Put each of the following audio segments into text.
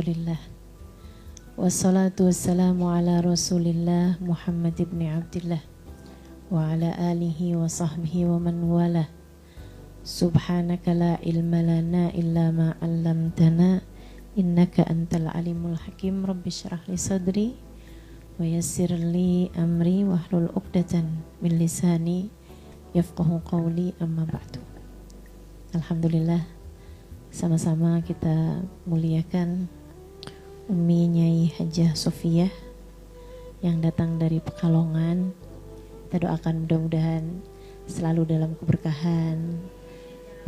Alhamdulillah. Wassalatu wassalamu ala Rasulillah Muhammad ibn Abdillah wa ala alihi wa sahbihi wa man wala. Subhanaka la ilma lana illa ma 'allamtana innaka antal alimul hakim. Rabbi shrah li sadri wa yassir li amri wahlul 'uqdatan min lisani yafqahu qawli, amma ba'du. Alhamdulillah, sama-sama kita muliakan Umi Nyai Hajah Sofiyah yang datang dari Pekalongan. Kita doakan mudah-mudahan selalu dalam keberkahan,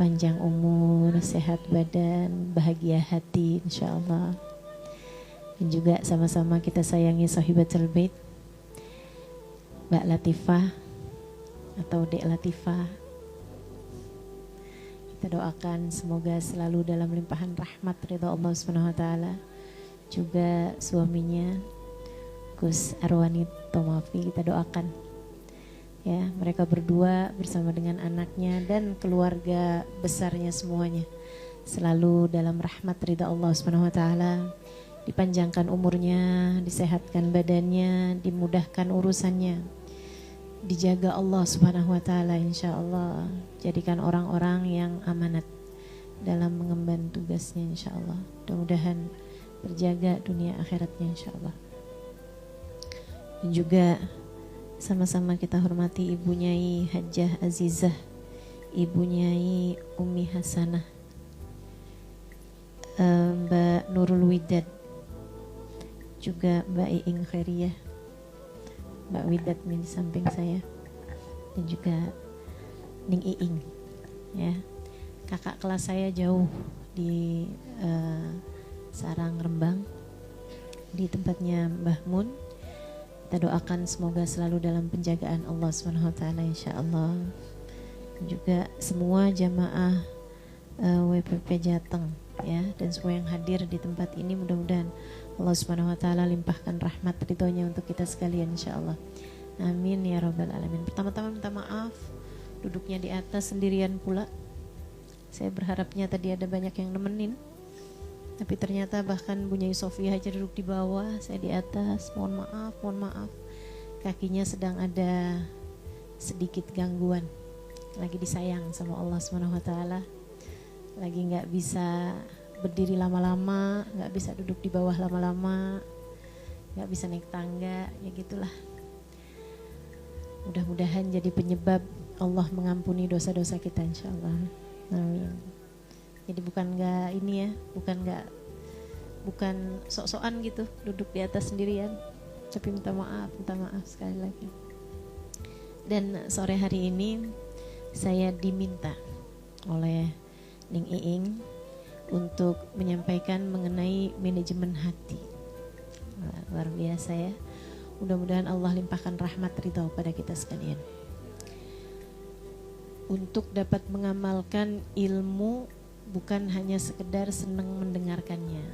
panjang umur, sehat badan, bahagia hati insyaallah. Dan juga sama-sama kita sayangi Sahibatul Bait, Mbak Latifah atau Dek Latifah. Kita doakan semoga selalu dalam limpahan rahmat ridha Allah Subhanahu wa taala. Juga suaminya Gus Arwani Tomafi kita doakan ya, mereka berdua bersama dengan anaknya dan keluarga besarnya semuanya selalu dalam rahmat ridha Allah Subhanahu wa taala, dipanjangkan umurnya, disehatkan badannya, dimudahkan urusannya, dijaga Allah Subhanahu wa taala insyaallah, jadikan orang-orang yang amanat dalam mengemban tugasnya insyaallah. Mudah-mudahan terjaga dunia akhiratnya insyaallah. Dan juga sama-sama kita hormati Ibu Nyai Hajah Azizah, Ibu Nyai Umi Hasanah, Mbak Nurul Widad, juga Mbak Iing Khairiyah, Mbak Widat di samping saya, dan juga Ning Iing ya, kakak kelas saya jauh di Sarang Rembang di tempatnya Mbah Mun. Kita doakan semoga selalu dalam penjagaan Allah Subhanahu wa taala insyaallah. Juga semua jamaah WPP Jateng ya, dan semua yang hadir di tempat ini, mudah-mudahan Allah Subhanahu wa taala limpahkan rahmat ridhonya untuk kita sekalian insyaallah. Amin ya rabbal alamin. Pertama-tama minta maaf duduknya di atas sendirian pula. Saya berharapnya tadi ada banyak yang nemenin, tapi ternyata bahkan Bu Nyai Sofia aja duduk di bawah, saya di atas. Mohon maaf. Kakinya sedang ada sedikit gangguan. Lagi disayang sama Allah Subhanahu wa taala. Lagi enggak bisa berdiri lama-lama, enggak bisa duduk di bawah lama-lama, enggak bisa naik tangga, ya gitulah. Mudah-mudahan jadi penyebab Allah mengampuni dosa-dosa kita insyaallah. Amin. Jadi bukan sok-sokan gitu duduk di atas sendirian, tapi minta maaf sekali lagi. Dan sore hari ini saya diminta oleh Ning Iing untuk menyampaikan mengenai manajemen hati. Luar biasa ya. Mudah-mudahan Allah limpahkan rahmat ridha pada kita sekalian untuk dapat mengamalkan ilmu, bukan hanya sekedar senang mendengarkannya.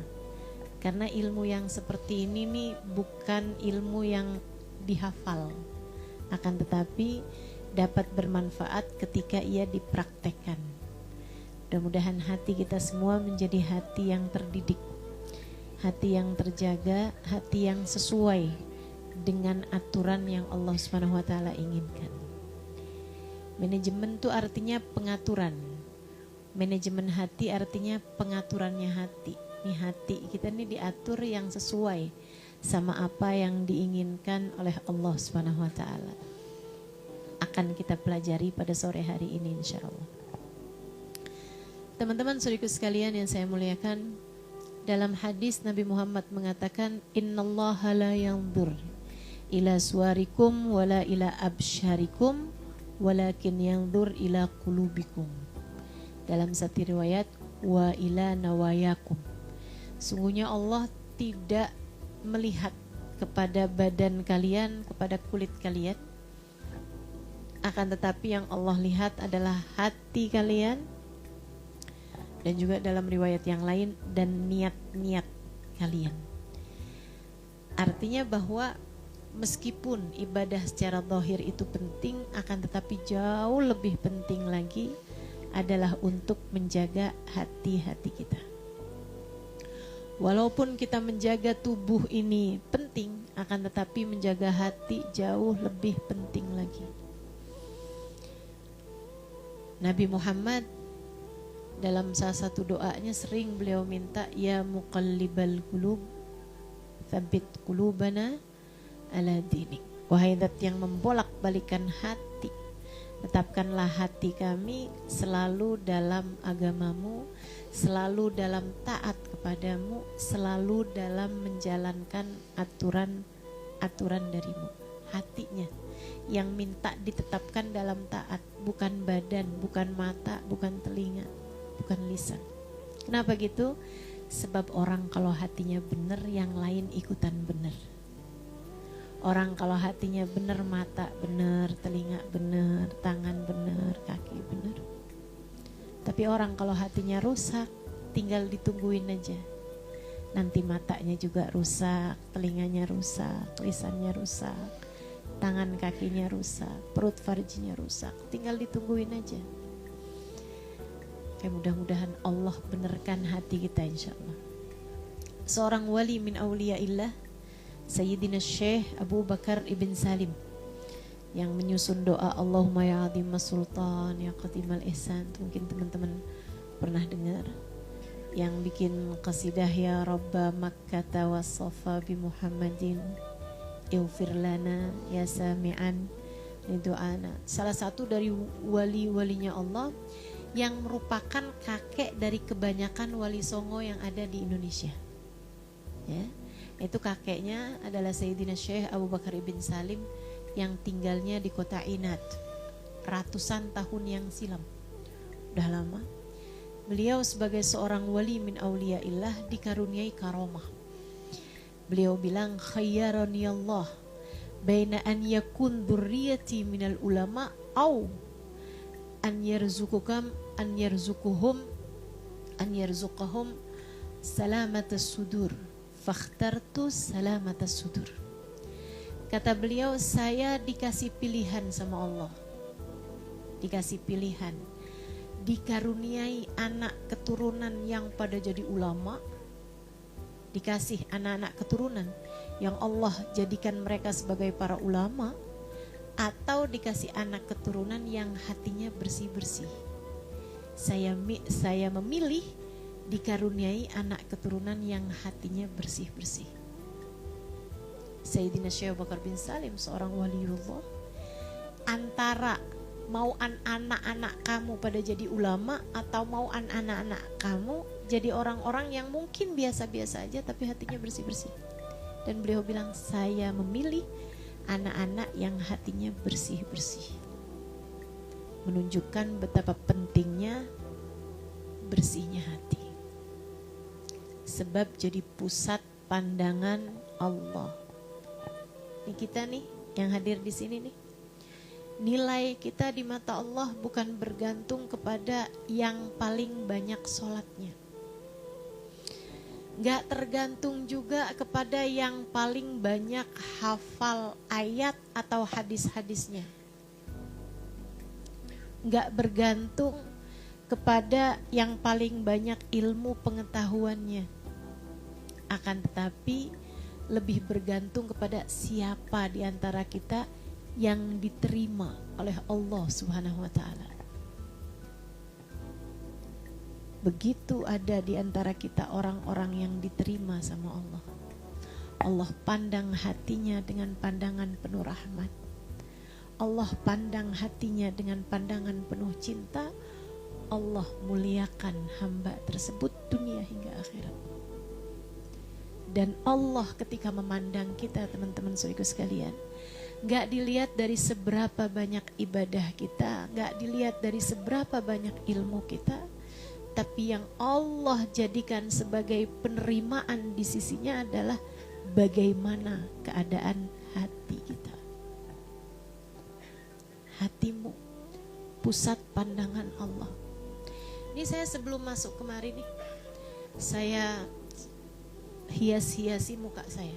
Karena ilmu yang seperti ini nih bukan ilmu yang dihafal, akan tetapi dapat bermanfaat ketika ia dipraktekkan. Mudah-mudahan hati kita semua menjadi hati yang terdidik, hati yang terjaga, hati yang sesuai dengan aturan yang Allah Subhanahu wa taala inginkan. Manajemen itu artinya pengaturan. Manajemen hati artinya pengaturannya hati. Nih hati kita nih diatur yang sesuai sama apa yang diinginkan oleh Allah Subhanahu wa taala. Akan kita pelajari pada sore hari ini insyaallah. Teman-teman saudaraku sekalian yang saya muliakan, dalam hadis Nabi Muhammad mengatakan, innallaha la yanzur ila suwarikum wala ila absyarikum walakin yanzur ila qulubikum. Dalam satu riwayat, wa ila nawayakum. Sungguhnya Allah tidak melihat kepada badan kalian, kepada kulit kalian, akan tetapi yang Allah lihat adalah hati kalian, dan juga dalam riwayat yang lain, dan niat-niat kalian. Artinya bahwa meskipun ibadah secara zahir itu penting, akan tetapi jauh lebih penting lagi adalah untuk menjaga hati-hati kita. Walaupun kita menjaga tubuh ini penting, akan tetapi menjaga hati jauh lebih penting lagi. Nabi Muhammad dalam salah satu doanya sering beliau minta, ya muqallibal qulub tsabbit qulubana ala dinik. Wahai zat yang membolak-balikan hati, tetapkanlah hati kami selalu dalam agamamu, selalu dalam taat kepadamu, selalu dalam menjalankan aturan-aturan darimu. Hatinya yang minta ditetapkan dalam taat, bukan badan, bukan mata, bukan telinga, bukan lisan. Kenapa gitu? Sebab orang kalau hatinya benar, yang lain ikutan benar. Orang kalau hatinya benar, mata benar, telinga benar, tangan benar, kaki benar. Tapi orang kalau hatinya rusak, tinggal ditungguin aja. Nanti matanya juga rusak, telinganya rusak, lisannya rusak, tangan kakinya rusak, perut farjinya rusak. Tinggal ditungguin aja. Kayak mudah-mudahan Allah benarkan hati kita insyaAllah. Seorang wali min awliyaillah, Sayyidina Syekh Abu Bakar Ibn Salim, yang menyusun doa Allahumma ya azimah sultan ya qadimal ihsan. Mungkin teman-teman pernah dengar. Yang bikin qasidah ya Rabba Makkah wa Safa bi Muhammadin ighfir lana ya sami'an lidu'ana. Salah satu dari wali-walinya Allah yang merupakan kakek dari kebanyakan wali songo yang ada di Indonesia. Ya. Itu kakeknya adalah Sayyidina Syekh Abu Bakar Ibn Salim yang tinggalnya di kota Inat ratusan tahun yang silam. Udah lama. Beliau sebagai seorang wali min awliyaillah dikaruniai karomah. Beliau bilang, khayyarani Allah baina an yakun dzurriyyati minal ulama au an yarzuqahum salamatas sudur. Fakhtartu salamatas sudur. Kata beliau, saya dikasih pilihan sama Allah. Dikasih pilihan. Dikaruniai anak keturunan yang pada jadi ulama. Dikasih anak-anak keturunan yang Allah jadikan mereka sebagai para ulama. Atau dikasih anak keturunan yang hatinya bersih-bersih. Saya memilih dikaruniai anak keturunan yang hatinya bersih-bersih. Sayyidina Syekh Abu Bakar bin Salim, seorang waliullah, antara mau anak-anak kamu pada jadi ulama atau mau anak-anak kamu jadi orang-orang yang mungkin biasa-biasa aja tapi hatinya bersih-bersih. Dan beliau bilang, saya memilih anak-anak yang hatinya bersih-bersih. Menunjukkan betapa pentingnya bersihnya hati. Sebab jadi pusat pandangan Allah. Ini kita nih yang hadir di sini nih. Nilai kita di mata Allah bukan bergantung kepada yang paling banyak sholatnya. Gak tergantung juga kepada yang paling banyak hafal ayat atau hadis-hadisnya. Gak bergantung kepada yang paling banyak ilmu pengetahuannya. Akan tetapi lebih bergantung kepada siapa di antara kita yang diterima oleh Allah Subhanahu wa taala. Begitu ada di antara kita orang-orang yang diterima sama Allah. Allah pandang hatinya dengan pandangan penuh rahmat. Allah pandang hatinya dengan pandangan penuh cinta. Allah muliakan hamba tersebut dunia hingga akhirat. Dan Allah ketika memandang kita, teman-teman saudaraku sekalian, gak dilihat dari seberapa banyak ibadah kita, gak dilihat dari seberapa banyak ilmu kita, tapi yang Allah jadikan sebagai penerimaan di sisinya adalah bagaimana keadaan hati kita. Hatimu pusat pandangan Allah. Ini saya sebelum masuk kemari nih, saya hias-hiasi muka saya.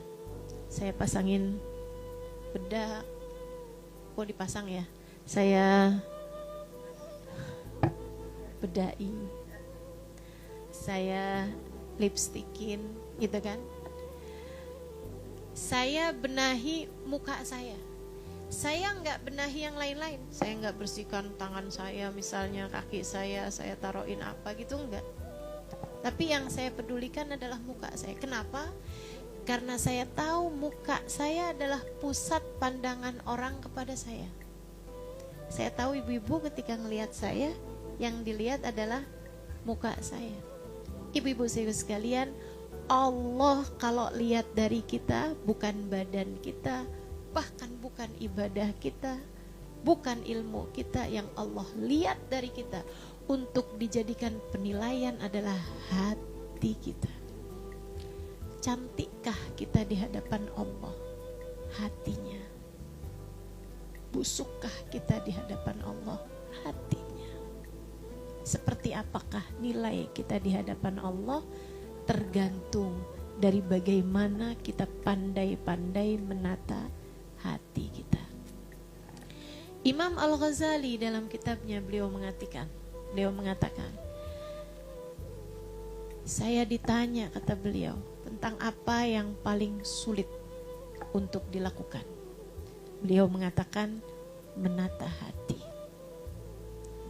Saya pasangin bedak. Kok dipasang ya? Saya bedai. Saya lipstikin gitu kan. Saya benahi muka saya. Saya nggak benahi yang lain-lain. Saya nggak bersihkan tangan saya, misalnya kaki saya taruhin apa gitu, enggak. Tapi yang saya pedulikan adalah muka saya. Kenapa? Karena saya tahu muka saya adalah pusat pandangan orang kepada saya. Saya tahu ibu-ibu ketika ngelihat saya, yang dilihat adalah muka saya. Ibu-ibu sekalian, Allah kalau lihat dari kita, bukan badan kita, bahkan bukan ibadah kita, bukan ilmu kita, yang Allah lihat dari kita untuk dijadikan penilaian adalah hati kita. Cantikkah kita di hadapan Allah? Hatinya. Busukkah kita di hadapan Allah? Hatinya. Seperti apakah nilai kita di hadapan Allah? Tergantung dari bagaimana kita pandai-pandai menata hati kita. Imam Al-Ghazali dalam kitabnya beliau mengatakan, saya ditanya, kata beliau, tentang apa yang paling sulit untuk dilakukan. Beliau mengatakan menata hati.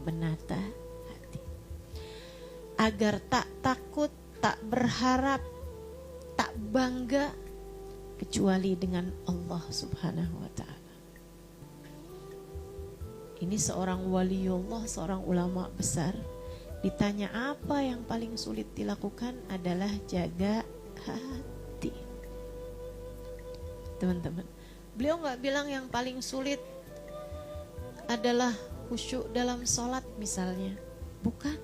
Menata hati. Agar tak takut, tak berharap, tak bangga kecuali dengan Allah Subhanahu wa ta'ala. Ini seorang waliullah, seorang ulama besar, ditanya apa yang paling sulit dilakukan adalah jaga hati. Teman-teman, beliau gak bilang yang paling sulit adalah khusyuk dalam sholat misalnya. Bukan.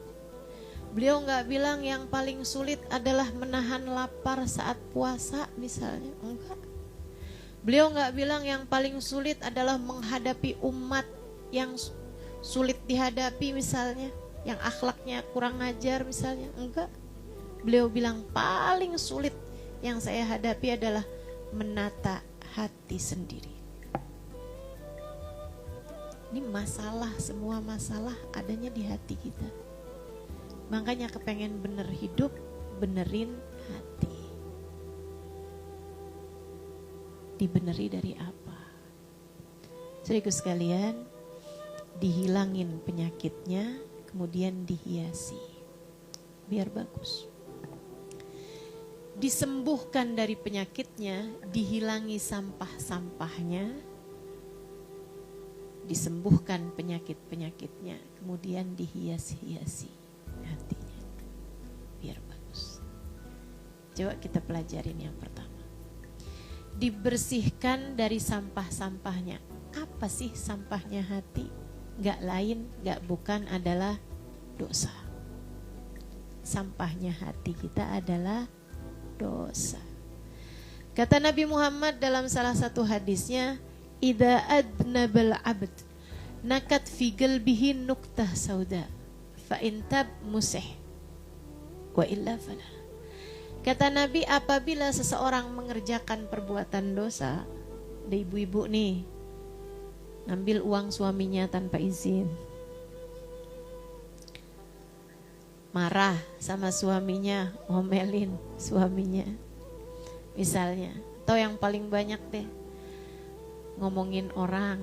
Beliau gak bilang yang paling sulit adalah menahan lapar saat puasa misalnya. Enggak. Beliau gak bilang yang paling sulit adalah menghadapi umat yang sulit dihadapi misalnya, yang akhlaknya kurang ajar misalnya. Enggak. Beliau bilang paling sulit yang saya hadapi adalah menata hati sendiri. Ini masalah, semua masalah adanya di hati kita. Makanya kepengen bener hidup, benerin hati. Dibeneri dari apa? Saudaraku sekalian, dihilangin penyakitnya, kemudian dihiasi. Biar bagus. Disembuhkan dari penyakitnya, dihilangi sampah-sampahnya, disembuhkan penyakit-penyakitnya, kemudian dihias-hiasi hatinya biar bagus. Coba kita pelajarin yang pertama. Dibersihkan dari sampah-sampahnya. Apa sih sampahnya hati? Gak lain, gak bukan adalah dosa. Sampahnya hati kita adalah dosa. Kata Nabi Muhammad dalam salah satu hadisnya, idza adnabal abd nakat fi qalbihi nuktah sauda fa intab musih wa illa fala. Kata Nabi, apabila seseorang mengerjakan perbuatan dosa, ada ibu-ibu nih ngambil uang suaminya tanpa izin, marah sama suaminya, ngomelin suaminya misalnya, atau yang paling banyak deh ngomongin orang,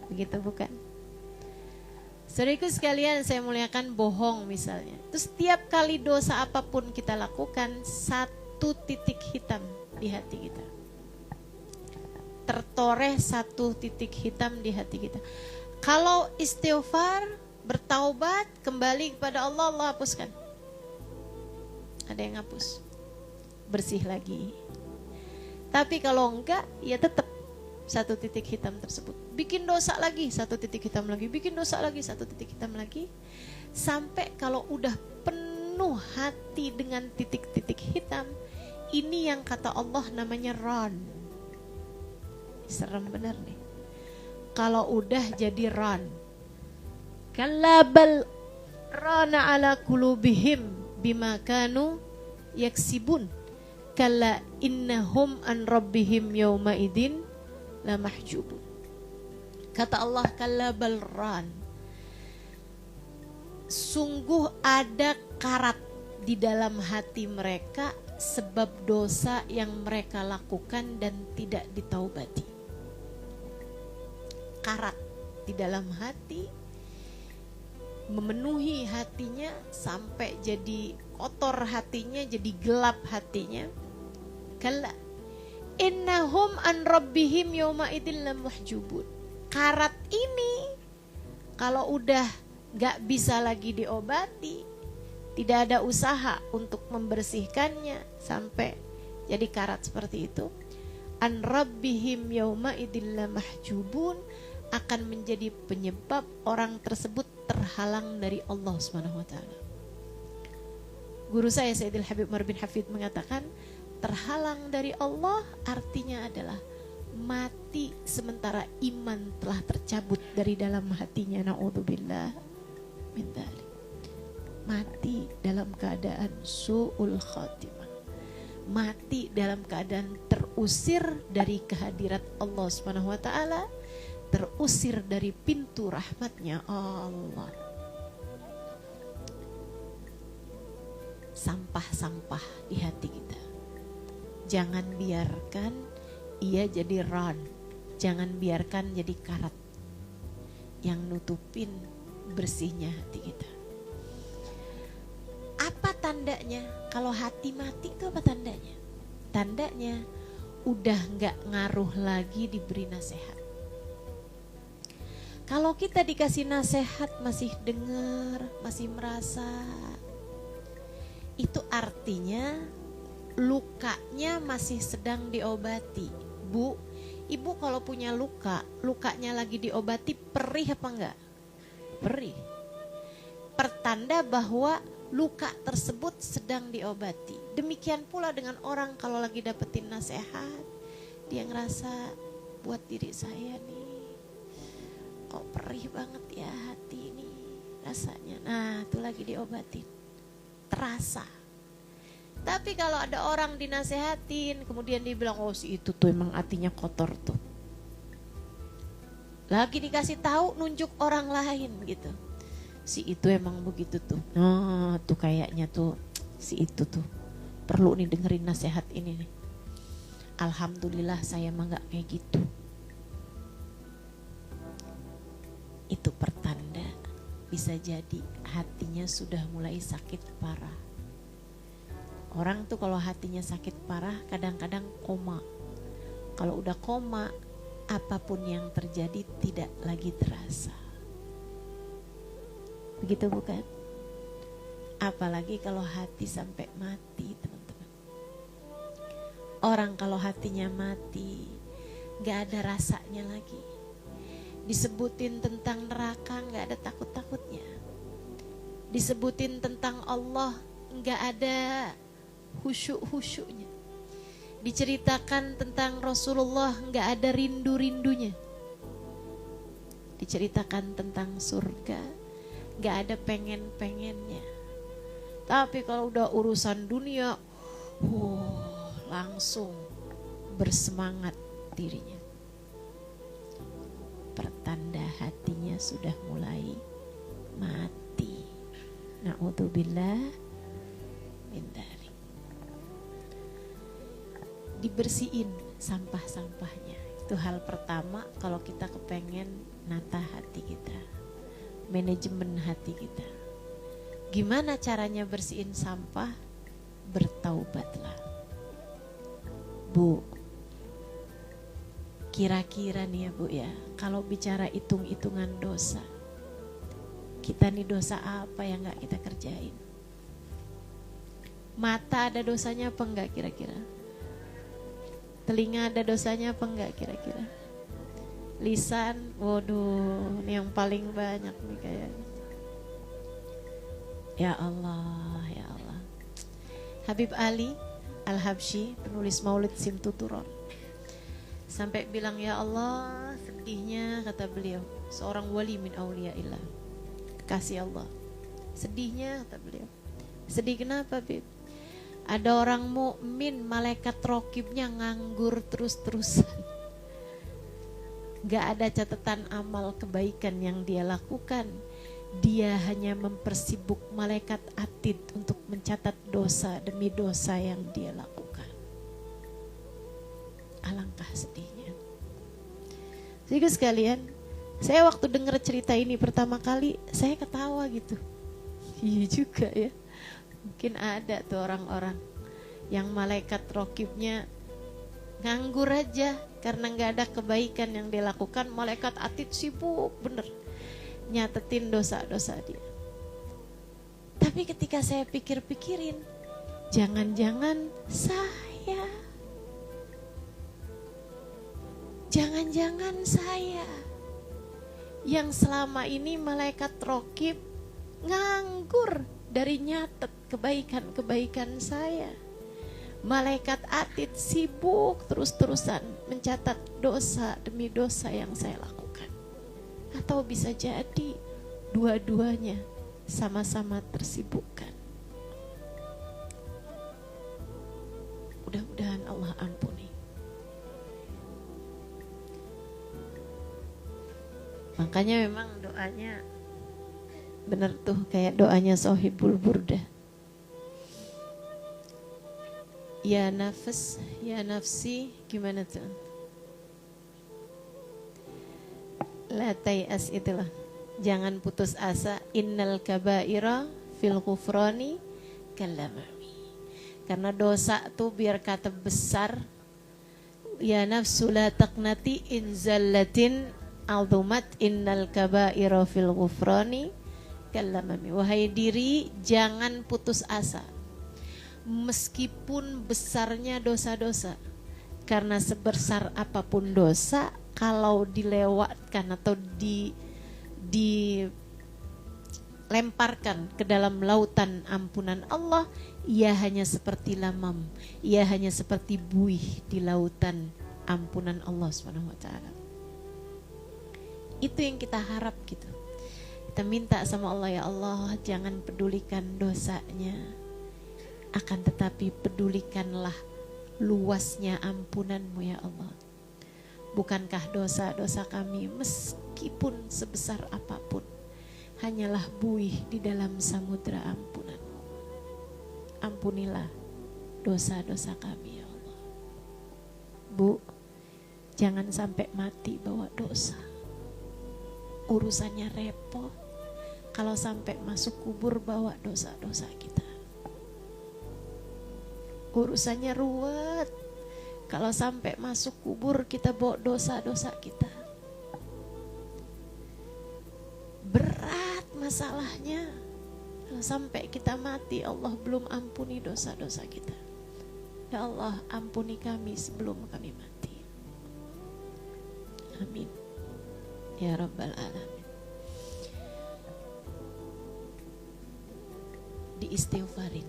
begitu bukan? Saudaraku sekalian, saya muliakan, bohong misalnya. Terus setiap kali dosa apapun kita lakukan, satu titik hitam di hati kita, tertoreh satu titik hitam di hati kita. Kalau istighfar, bertaubat, kembali kepada Allah, Allah hapuskan. Ada yang hapus, bersih lagi. Tapi kalau enggak, ya tetap satu titik hitam tersebut. Bikin dosa lagi, satu titik hitam lagi. Bikin dosa lagi, satu titik hitam lagi. Sampai kalau udah penuh hati dengan titik-titik hitam, ini yang kata Allah namanya ran. Serem benar nih. Kalau udah jadi ran. Kallabal rana ala kulubihim bima kanu yaksibun. Kalla innahum an rabbihim yawma idin la mahjubun. Kata Allah, kallabal ran. Sungguh ada karat di dalam hati mereka sebab dosa yang mereka lakukan dan tidak ditaubati. Karat di dalam hati, memenuhi hatinya sampai jadi kotor hatinya, jadi gelap hatinya. Kalla innahum an rabbihim yawma idzin lamuhjubun. Karat ini kalau udah gak bisa lagi diobati, tidak ada usaha untuk membersihkannya sampai jadi karat seperti itu, an rabbihim yawma idzin lamahjubun, akan menjadi penyebab orang tersebut terhalang dari Allah Subhanahu wa taala. Guru saya Sayyidil Habib Umar bin Hafid mengatakan, terhalang dari Allah artinya adalah mati sementara iman telah tercabut dari dalam hatinya. Na'udzubillah min dzalik. Mati dalam keadaan su'ul khatimah. Mati dalam keadaan terusir dari kehadirat Allah Subhanahu wa taala, terusir dari pintu rahmatnya Allah. Sampah-sampah di hati kita, jangan biarkan ia jadi ran, jangan biarkan jadi karat yang nutupin bersihnya hati kita. Apa tandanya kalau hati mati itu? Apa tandanya? Tandanya udah gak ngaruh lagi diberi nasihat. Kalau kita dikasih nasihat masih dengar, masih merasa, itu artinya lukanya masih sedang diobati. Bu, ibu kalau punya luka, lukanya lagi diobati, perih apa enggak? Perih. Pertanda bahwa luka tersebut sedang diobati. Demikian pula dengan orang kalau lagi dapetin nasihat, dia ngerasa buat diri saya nih, kok perih banget ya hati ini rasanya. Nah, itu lagi diobatin. Terasa. Tapi kalau ada orang dinasehatin, kemudian dia bilang, oh si itu tuh emang hatinya kotor tuh. Lagi dikasih tahu, nunjuk orang lain gitu. Si itu emang begitu tuh. Nah tuh kayaknya tuh si itu tuh perlu nih dengerin nasihat ini nih. Alhamdulillah saya mah gak kayak gitu. Itu pertanda bisa jadi hatinya sudah mulai sakit parah. Orang tuh kalau hatinya sakit parah kadang-kadang koma. Kalau udah koma, apapun yang terjadi tidak lagi terasa. Begitu bukan? Apalagi kalau hati sampai mati, teman-teman. Orang kalau hatinya mati, gak ada rasanya lagi. Disebutin tentang neraka gak ada takut-takutnya. Disebutin tentang Allah gak ada khusyuk-khusyuknya. Diceritakan tentang Rasulullah nggak ada rindu-rindunya. Diceritakan tentang surga nggak ada pengen-pengennya. Tapi kalau udah urusan dunia, langsung bersemangat dirinya. Pertanda hatinya sudah mulai mati. Na'udzubillah min dzalik. Dibersihin sampah-sampahnya. Itu hal pertama kalau kita kepengen nata hati kita, manajemen hati kita. Gimana caranya bersihin sampah? Bertaubatlah. Bu, kira-kira nih ya Bu ya, kalau bicara hitung-hitungan dosa, kita nih dosa apa yang gak kita kerjain? Mata ada dosanya apa enggak kira-kira? Telinga ada dosanya apa enggak kira-kira? Lisan, waduh, ini yang paling banyak nih kayaknya. Ya Allah, ya Allah. Habib Ali Al-Habsyi, penulis Maulid Simtuturon, sampai bilang, ya Allah, sedihnya, kata beliau, seorang wali min auliyaillah, kekasih Allah. Sedihnya, kata beliau. Sedih kenapa, Bib? Ada orang mukmin, malaikat rokibnya nganggur terus-terusan. Gak ada catatan amal kebaikan yang dia lakukan. dia hanya mempersibuk malaikat atid untuk mencatat dosa demi dosa yang dia lakukan. Alangkah sedihnya. Jadi sekalian, saya waktu dengar cerita ini pertama kali, saya ketawa gitu. Iya juga ya. Mungkin ada tuh orang-orang yang malaikat rokibnya nganggur aja karena nggak ada kebaikan yang dia lakukan. Malaikat atid sibuk bener nyatetin dosa-dosa dia. Tapi ketika saya pikir-pikirin, jangan-jangan saya yang selama ini malaikat rokib nganggur dari nyatet kebaikan-kebaikan saya. Malaikat atid sibuk terus-terusan mencatat dosa demi dosa yang saya lakukan. Atau bisa jadi dua-duanya sama-sama tersibukkan. Mudah-mudahan Allah ampuni. Makanya memang doanya benar tuh kayak doanya Sohibul Burdah. Ya nafas, ya nafsi, gimana tuh? La tayas itulah. Jangan putus asa. Innal kabaira fil ghufrani kalamami. Karena dosa tuh biar kata besar. Ya nafsu la taqnati in zallatin aldumat innal kabaira fil ghufrani kalamami. Wahai diri, jangan putus asa. Meskipun besarnya dosa-dosa. Karena sebesar apapun dosa, kalau dilewatkan atau dilemparkan ke dalam lautan ampunan Allah, ia hanya seperti lamam, ia hanya seperti buih di lautan ampunan Allah SWT. Itu yang kita harap gitu. Kita minta sama Allah, ya Allah jangan pedulikan dosanya, akan tetapi pedulikanlah luasnya ampunan-Mu ya Allah. Bukankah dosa-dosa kami meskipun sebesar apapun hanyalah buih di dalam samudra ampunan-Mu. Ampunilah dosa-dosa kami ya Allah. Bu, jangan sampai mati bawa dosa. Urusannya repot. Kalau sampai masuk kubur bawa dosa-dosa kita. Urusannya ruwet. Kalau sampai masuk kubur kita bawa dosa-dosa kita. Berat masalahnya. Kalau sampai kita mati Allah belum ampuni dosa-dosa kita. Ya Allah ampuni kami sebelum kami mati. Amin. Ya Rabbal Alamin. Diistighfarin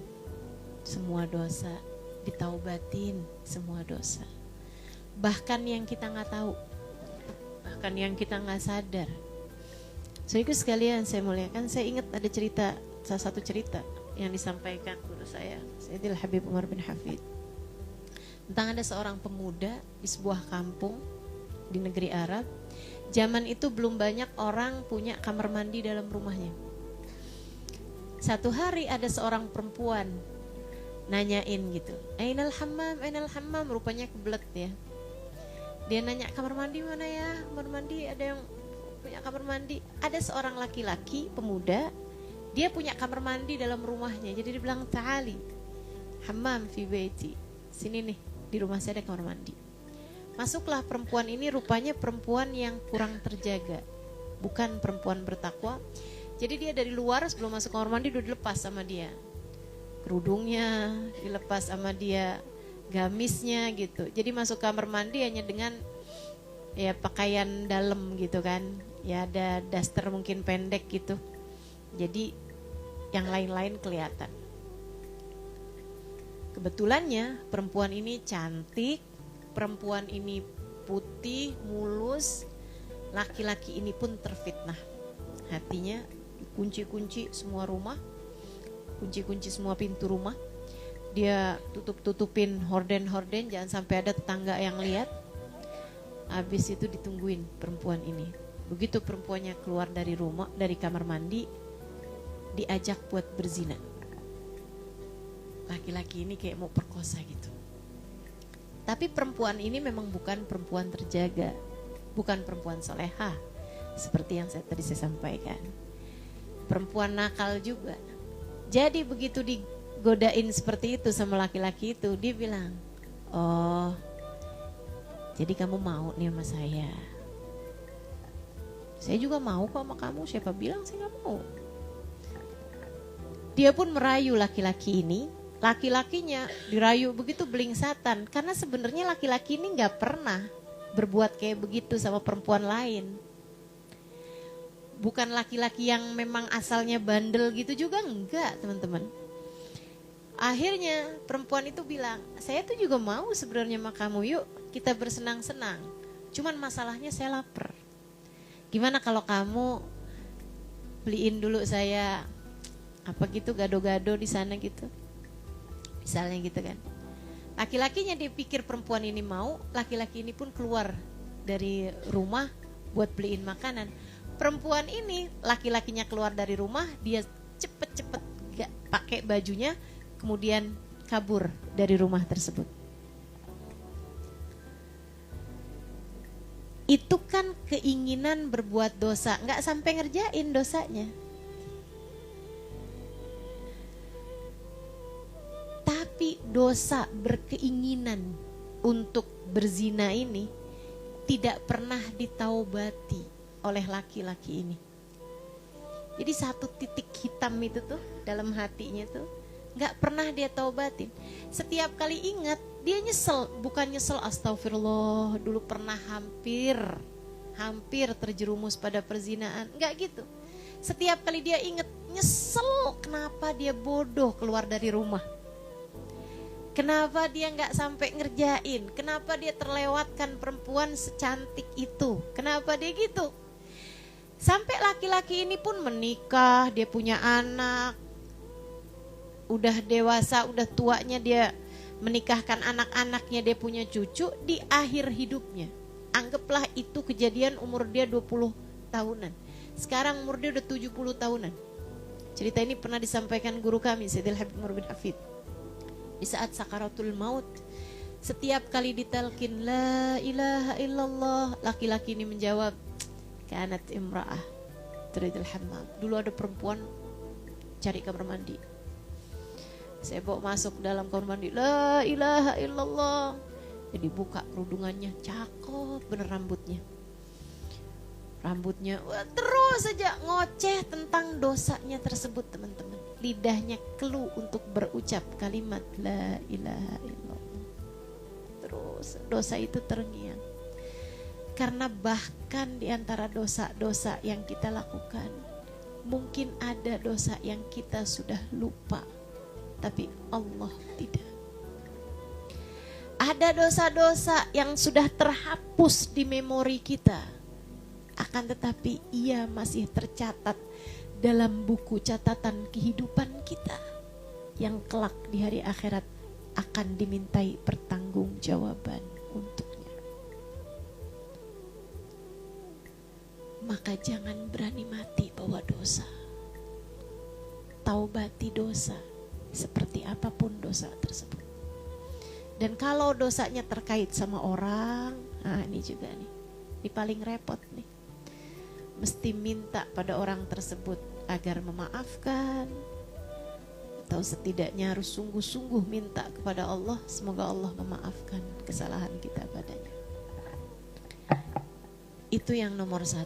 semua dosa, ditaubatin semua dosa. Bahkan yang kita nggak tahu, bahkan yang kita nggak sadar. Saudaraku sekalian saya muliakan, saya ingat ada cerita, salah satu cerita yang disampaikan guru saya, Sayyidil Habib Umar bin Hafid, tentang ada seorang pemuda di sebuah kampung di negeri Arab. Zaman itu belum banyak orang punya kamar mandi dalam rumahnya. Satu hari ada seorang perempuan nanyain gitu, Ainal hammam, rupanya kebelet ya. Dia nanya, kamar mandi mana ya? Kamar mandi, ada yang punya kamar mandi? Ada seorang laki-laki pemuda, dia punya kamar mandi dalam rumahnya. Jadi dia bilang, ta'ali hammam fi baiti, sini nih di rumah saya ada kamar mandi. Masuklah perempuan ini, rupanya perempuan yang kurang terjaga, bukan perempuan bertakwa. Jadi dia dari luar sebelum masuk kamar mandi udah dilepas sama dia, kerudungnya dilepas sama dia, gamisnya gitu. Jadi masuk kamar mandi hanya dengan ya pakaian dalam gitu kan, ya ada daster mungkin pendek gitu. Jadi yang lain-lain kelihatan. Kebetulannya perempuan ini cantik, perempuan ini putih, mulus. Laki-laki ini pun terfitnah. Hatinya kunci-kunci semua rumah, kunci-kunci semua pintu rumah. Dia tutup-tutupin horden-horden, jangan sampai ada tetangga yang lihat. Habis itu ditungguin perempuan ini. Begitu perempuannya keluar dari rumah, dari kamar mandi, diajak buat berzina. Laki-laki ini kayak mau perkosa gitu. Tapi perempuan ini memang bukan perempuan terjaga, bukan perempuan solehah, seperti yang tadi saya sampaikan. Perempuan nakal juga. Jadi begitu digodain seperti itu sama laki-laki itu, dia bilang, oh, jadi kamu mau nih sama saya? Saya juga mau kok sama kamu, siapa bilang saya gak mau? Dia pun merayu laki-laki ini, laki-lakinya dirayu begitu belingsatan. Karena sebenarnya laki-laki ini gak pernah berbuat kayak begitu sama perempuan lain. Bukan laki-laki yang memang asalnya bandel gitu juga enggak, teman-teman. Akhirnya perempuan itu bilang, saya tuh juga mau sebenarnya sama kamu, yuk kita bersenang-senang. Cuman masalahnya saya lapar. Gimana kalau kamu beliin dulu saya apa gitu gado-gado di sana gitu. Misalnya gitu kan. Laki-lakinya dipikir perempuan ini mau, laki-laki ini pun keluar dari rumah buat beliin makanan. Perempuan ini laki-lakinya keluar dari rumah, dia cepet-cepet gak pakai bajunya, kemudian kabur dari rumah tersebut. Itu kan keinginan berbuat dosa, nggak sampai ngerjain dosanya. Tapi dosa berkeinginan untuk berzina ini tidak pernah ditaubati oleh laki-laki ini. Jadi satu titik hitam itu tuh dalam hatinya tuh nggak pernah dia taubatin. Setiap kali ingat dia nyesel, bukan nyesel astagfirullah dulu pernah hampir terjerumus pada perzinaan, nggak gitu. Setiap kali dia ingat nyesel kenapa dia bodoh keluar dari rumah. Kenapa dia nggak sampai ngerjain? Kenapa dia terlewatkan perempuan secantik itu? Kenapa dia gitu? Sampai laki-laki ini pun menikah, dia punya anak, udah dewasa, udah tuanya dia menikahkan anak-anaknya, dia punya cucu di akhir hidupnya. Anggaplah itu kejadian umur dia 20 tahunan. Sekarang umur dia udah 70 tahunan. Cerita ini pernah disampaikan guru kami, Sayyidil Habib Umar bin Hafid. Di saat sakaratul maut, setiap kali ditalkin la ilaha illallah, laki-laki ini menjawab, kanat imra'ah turidul hammam. Dulu ada perempuan cari kamar mandi. Saya bawa masuk dalam kamar mandi, la ilaha illallah. Jadi buka kerudungannya, cakep bener rambutnya. Rambutnya terus saja ngoceh tentang dosanya tersebut, teman-teman. Lidahnya keluh untuk berucap kalimat la ilaha illallah. Terus dosa itu terngiang. Karena bahkan di antara dosa-dosa yang kita lakukan, mungkin ada dosa yang kita sudah lupa, tapi Allah tidak. Ada dosa-dosa yang sudah terhapus di memori kita, akan tetapi ia masih tercatat dalam buku catatan kehidupan kita yang kelak di hari akhirat akan dimintai pertanggungjawaban untuknya. Maka jangan berani mati bawa dosa. Taubati dosa seperti apapun dosa tersebut. Dan kalau dosanya terkait sama orang, nah ini juga nih, ini paling repot nih. Mesti minta pada orang tersebut agar memaafkan, atau setidaknya harus sungguh-sungguh minta kepada Allah, semoga Allah memaafkan kesalahan kita padanya. Itu yang nomor 1.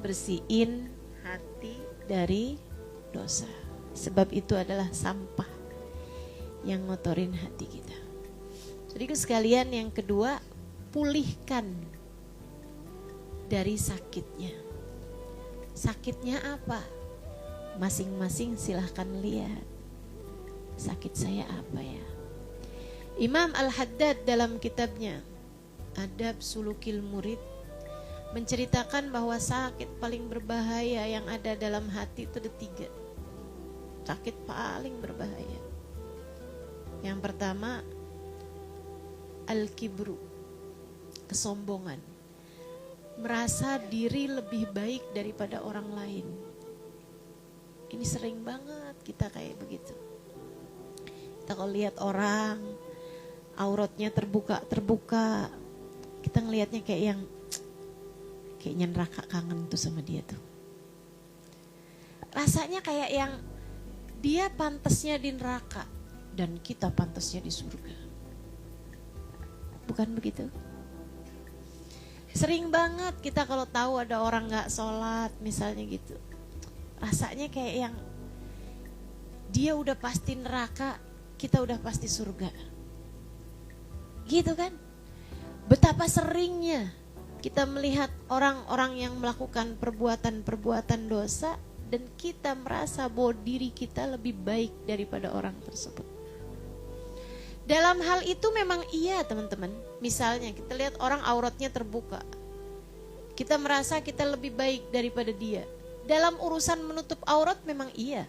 Bersihin hati dari dosa. Sebab itu adalah sampah yang ngotorin hati kita. Jadi sekalian, yang kedua, pulihkan dari sakitnya. Sakitnya apa? Masing-masing silahkan lihat. Sakit saya apa ya? Imam Al-Haddad dalam kitabnya Adab Sulukil Murid menceritakan bahwa sakit paling berbahaya yang ada dalam hati itu ada 3. Sakit paling berbahaya. Yang pertama, al-kibru, kesombongan. merasa diri lebih baik daripada orang lain. Ini sering banget kita kayak begitu. Kita kalau lihat orang auratnya terbuka, kita ngelihatnya kayak kayaknya neraka kangen tuh sama dia tuh. Rasanya kayak yang dia pantasnya di neraka dan kita pantasnya di surga. Bukan begitu? Sering banget kita kalau tahu ada orang gak sholat misalnya gitu, rasanya kayak yang dia udah pasti neraka, kita udah pasti surga. Gitu kan? Betapa seringnya kita melihat orang-orang yang melakukan perbuatan-perbuatan dosa dan kita merasa bahwa diri kita lebih baik daripada orang tersebut. Dalam hal itu memang iya teman-teman. Misalnya kita lihat orang auratnya terbuka, kita merasa kita lebih baik daripada dia. Dalam urusan menutup aurat memang iya,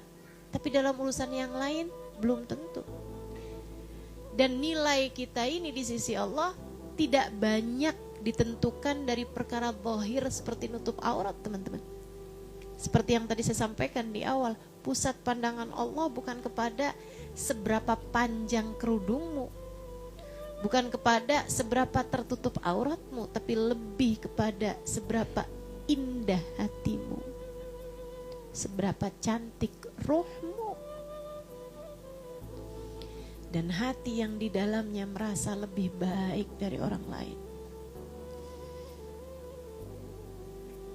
tapi dalam urusan yang lain belum tentu. Dan nilai kita ini di sisi Allah tidak banyak ditentukan dari perkara zahir seperti nutup aurat teman-teman. Seperti yang tadi saya sampaikan di awal, pusat pandangan Allah bukan kepada seberapa panjang kerudungmu, bukan kepada seberapa tertutup auratmu, tapi lebih kepada seberapa indah hatimu, seberapa cantik ruhmu. Dan hati yang di dalamnya merasa lebih baik dari orang lain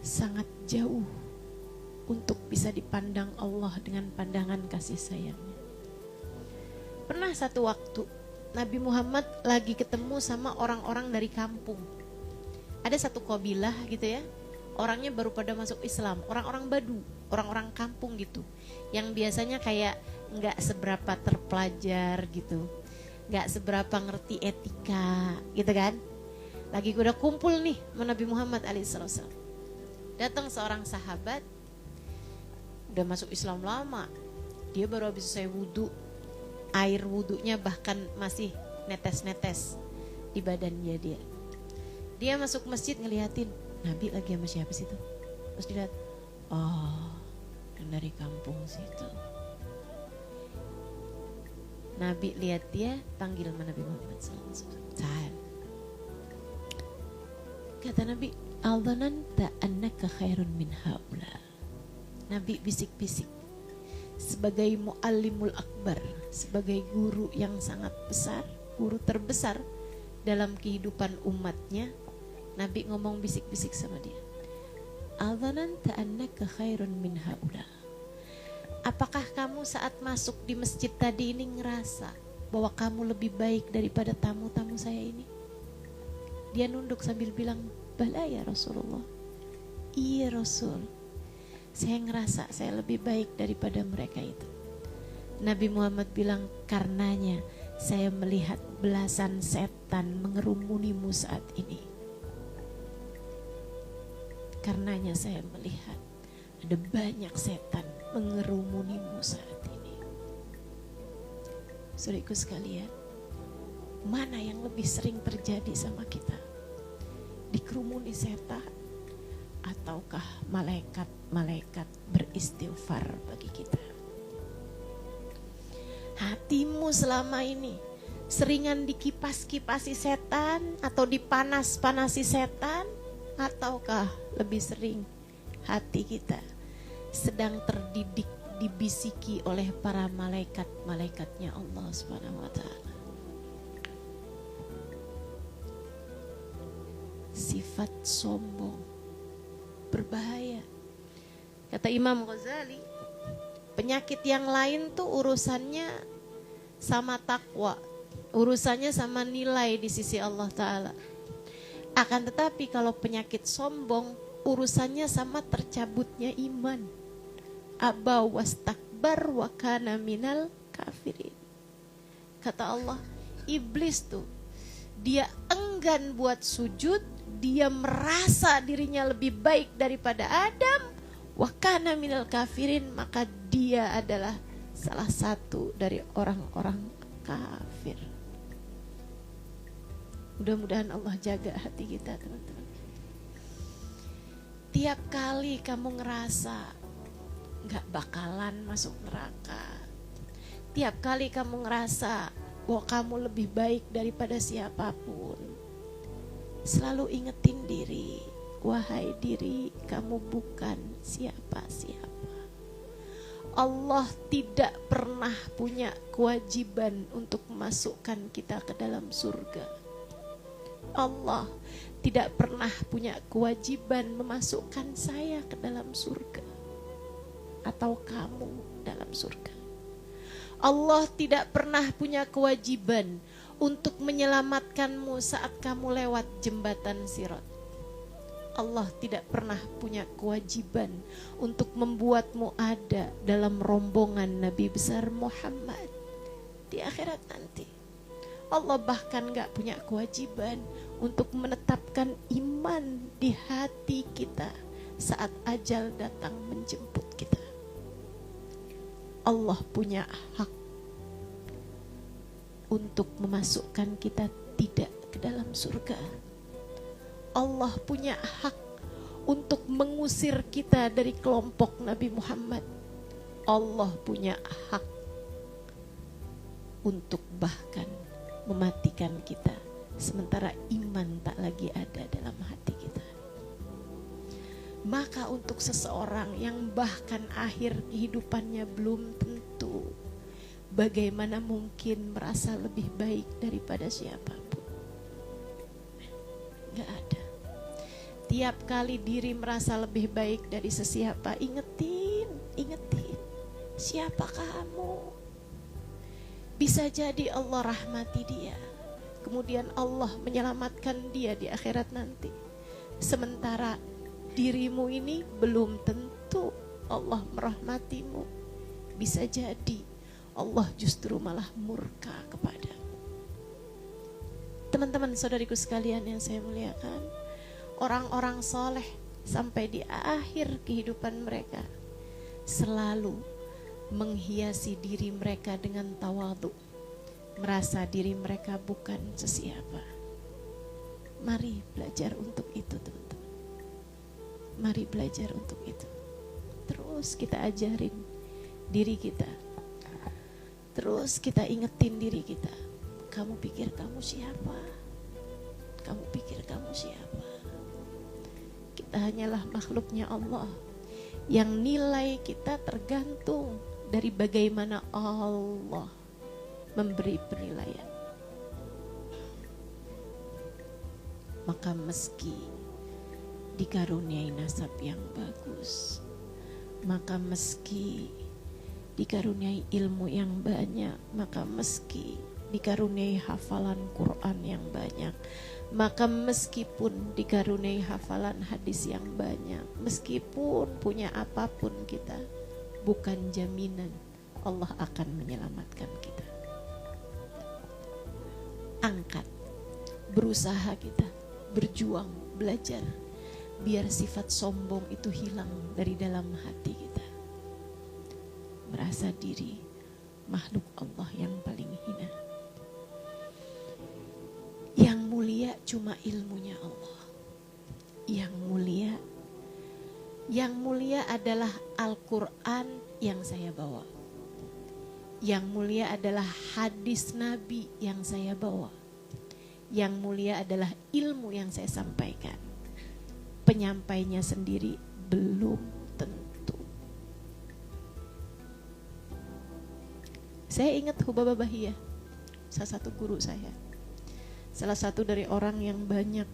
sangat jauh untuk bisa dipandang Allah dengan pandangan kasih sayangnya. Pernah satu waktu Nabi Muhammad lagi ketemu sama orang-orang dari kampung. Ada satu kabilah gitu ya, orangnya baru pada masuk Islam, orang-orang Badu, orang-orang kampung gitu, yang biasanya kayak nggak seberapa terpelajar gitu, nggak seberapa ngerti etika gitu kan. Lagi udah kumpul nih sama Nabi Muhammad alaihissalam. Datang seorang sahabat, udah masuk Islam lama, dia baru habis selesai wudhu, air wudhunya bahkan masih netes-netes di badannya dia. Dia masuk masjid ngeliatin, Nabi lagi sama siapa sih itu? Terus dilihat, oh yang dari kampung situ. Nabi lihat dia, panggil sama Nabi Muhammad SAW. Kata Nabi, Aldhananta annaka khairun min haula. Nabi bisik-bisik, sebagai muallimul akbar, sebagai guru yang sangat besar, guru terbesar dalam kehidupan umatnya, Nabi ngomong bisik-bisik sama dia, Aldhananta annaka khairun min haula. Apakah kamu saat masuk di masjid tadi ini ngerasa bahwa kamu lebih baik daripada tamu-tamu saya ini? Dia nunduk sambil bilang, bala ya Rasulullah. Iya Rasul, saya ngerasa saya lebih baik daripada mereka itu. Nabi Muhammad bilang, karenanya saya melihat belasan setan mengerumunimu saat ini. Karenanya saya melihat ada banyak setan mengerumunimu saat ini. Saudaraku sekalian, mana yang lebih sering terjadi sama kita? Dikerumuni setan ataukah malaikat-malaikat beristighfar bagi kita? Hatimu selama ini seringan dikipas-kipasi setan atau dipanas-panasi setan, ataukah lebih sering hati kita sedang terdidik, dibisiki oleh para malaikat-malaikatnya Allah Subhanahu wa Ta'ala? Sifat sombong berbahaya. Kata Imam Ghazali, penyakit yang lain tuh urusannya sama takwa, urusannya sama nilai di sisi Allah Ta'ala. Akan tetapi kalau penyakit sombong, urusannya sama tercabutnya iman. Aba wastakbar wa kana minal kafirin. Kata Allah, iblis tuh dia enggan buat sujud, dia merasa dirinya lebih baik daripada Adam, wa kana minal kafirin, maka dia adalah salah satu dari orang-orang kafir. Mudah-mudahan Allah jaga hati kita teman-teman. Tiap kali kamu ngerasa gak bakalan masuk neraka, tiap kali kamu ngerasa bahwa kamu lebih baik daripada siapapun, selalu ingetin diri, wahai diri, kamu bukan siapa-siapa. Allah tidak pernah punya kewajiban untuk memasukkan kita ke dalam surga. Allah tidak pernah punya kewajiban memasukkan saya ke dalam surga atau kamu dalam surga. Allah tidak pernah punya kewajiban untuk menyelamatkanmu saat kamu lewat jembatan Sirat. Allah tidak pernah punya kewajiban untuk membuatmu ada dalam rombongan Nabi besar Muhammad di akhirat nanti. Allah bahkan gak punya kewajiban untuk menetapkan iman di hati kita saat ajal datang menjemput kita. Allah punya hak untuk memasukkan kita tidak ke dalam surga. Allah punya hak untuk mengusir kita dari kelompok Nabi Muhammad. Allah punya hak untuk bahkan mematikan kita sementara iman tak lagi ada dalam hati kita. Maka untuk seseorang yang bahkan akhir kehidupannya belum tentu, bagaimana mungkin merasa lebih baik daripada siapapun? Gak ada. Tiap kali diri merasa lebih baik dari sesiapa, ingetin, siapa kamu? Bisa jadi Allah rahmati dia, kemudian Allah menyelamatkan dia di akhirat nanti. Sementara dirimu ini belum tentu Allah merahmatimu. Bisa jadi Allah justru malah murka kepadamu. Teman-teman saudariku sekalian yang saya muliakan, orang-orang soleh sampai di akhir kehidupan mereka selalu menghiasi diri mereka dengan tawadhu, merasa diri mereka bukan sesiapa. Mari belajar untuk itu, teman-teman. Mari belajar untuk itu. Terus kita ajarin diri kita, terus kita ingetin diri kita. Kamu pikir kamu siapa? Kamu pikir kamu siapa? Kita hanyalah makhluknya Allah, yang nilai kita tergantung dari bagaimana Allah memberi penilaian. Maka meski dikaruniai nasab yang bagus, maka meski dikaruniai ilmu yang banyak, maka meski dikaruniai hafalan Quran yang banyak, maka meskipun dikaruniai hafalan hadis yang banyak, meskipun punya apapun kita, bukan jaminan Allah akan menyelamatkan kita. Angkat, berusaha kita, berjuang, belajar, biar sifat sombong itu hilang dari dalam hati kita. Merasa diri makhluk Allah yang paling hina. Yang mulia cuma ilmunya Allah. Yang mulia adalah Al-Quran yang saya bawa. Yang mulia adalah hadis Nabi yang saya bawa. Yang mulia adalah ilmu yang saya sampaikan. Penyampainya sendiri belum tentu. Saya ingat Hubaba Bahiyah, salah satu guru saya, salah satu dari orang yang banyak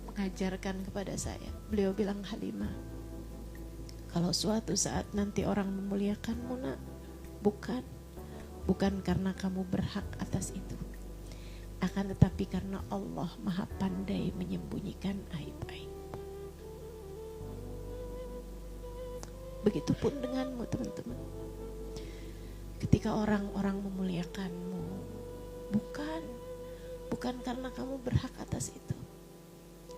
mengajarkan kepada saya. Beliau bilang, Halimah, kalau suatu saat nanti orang memuliakanmu, nak, bukan karena kamu berhak atas itu, akan tetapi karena Allah maha pandai menyembunyikan aib-aib. Begitupun denganmu, teman-teman. Ketika orang-orang memuliakanmu, bukan karena kamu berhak atas itu,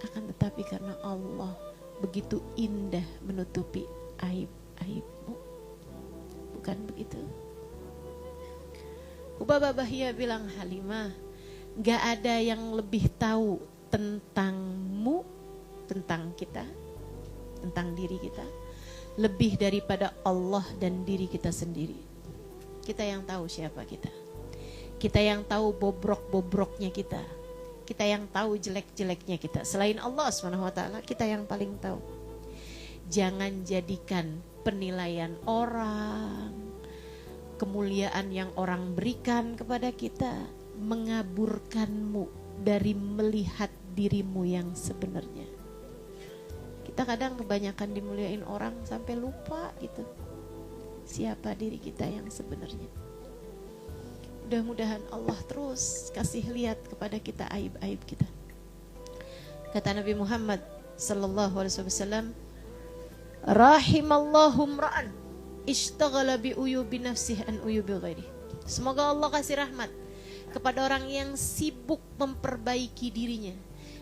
akan tetapi karena Allah begitu indah menutupi aib-aibmu. Bukan begitu? Hubaba Bahiyah bilang, Halimah, gak ada yang lebih tahu tentangmu, tentang kita, tentang diri kita, lebih daripada Allah dan diri kita sendiri. Kita yang tahu siapa kita. Kita yang tahu bobrok-bobroknya kita. Kita yang tahu jelek-jeleknya kita. Selain Allah SWT, kita yang paling tahu. Jangan jadikan penilaian orang, kemuliaan yang orang berikan kepada kita mengaburkanmu dari melihat dirimu yang sebenarnya. Kita kadang kebanyakan dimuliain orang sampai lupa gitu siapa diri kita yang sebenarnya. Mudah-mudahan Allah terus kasih lihat kepada kita aib-aib kita. Kata Nabi Muhammad sallallahu alaihi wasallam, rahimallahu mra'an ishtaghala bi uyubi nafsihi an uyubi ghairi. Semoga Allah kasih rahmat kepada orang yang sibuk memperbaiki dirinya,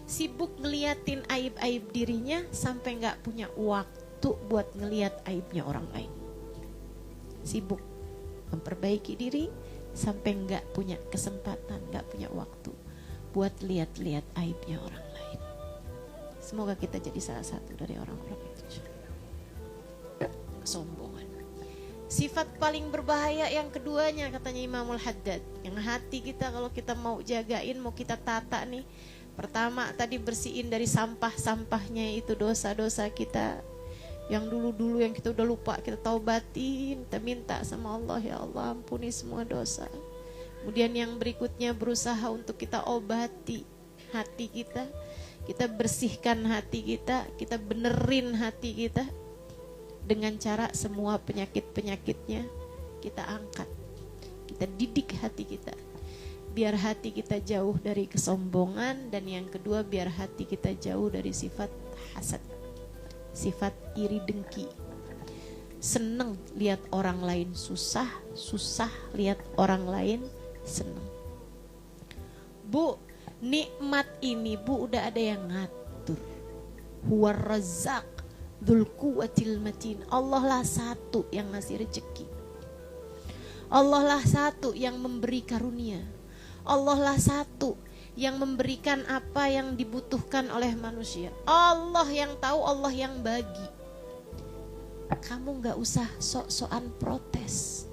sibuk ngeliatin aib-aib dirinya sampai nggak punya waktu buat ngeliat aibnya orang lain. Sibuk memperbaiki diri sampai nggak punya kesempatan, nggak punya waktu buat lihat-lihat aibnya orang lain. Semoga kita jadi salah satu dari orang-orang itu. Kesombongan. Sifat paling berbahaya yang keduanya katanya Imamul Haddad, yang hati kita kalau kita mau jagain, mau kita tata nih. Pertama tadi bersihin dari sampah-sampahnya itu dosa-dosa kita yang dulu-dulu yang kita udah lupa, kita taubatin, kita minta sama Allah, ya Allah ampuni semua dosa. Kemudian yang berikutnya berusaha untuk kita obati hati kita bersihkan hati kita benerin hati kita dengan cara semua penyakit-penyakitnya kita angkat, kita didik hati kita biar hati kita jauh dari kesombongan, dan yang kedua biar hati kita jauh dari sifat hasad, sifat iri dengki, seneng lihat orang lain susah, susah lihat orang lain seneng. Bu, nikmat ini Bu udah ada yang ngatur. Huwar Razzaq dzul quwwatil matin. Allah lah satu yang ngasih rezeki. Allah lah satu yang memberi karunia. Allah lah satu yang memberikan apa yang dibutuhkan oleh manusia. Allah yang tahu, Allah yang bagi. Kamu gak usah sok-sokan protes.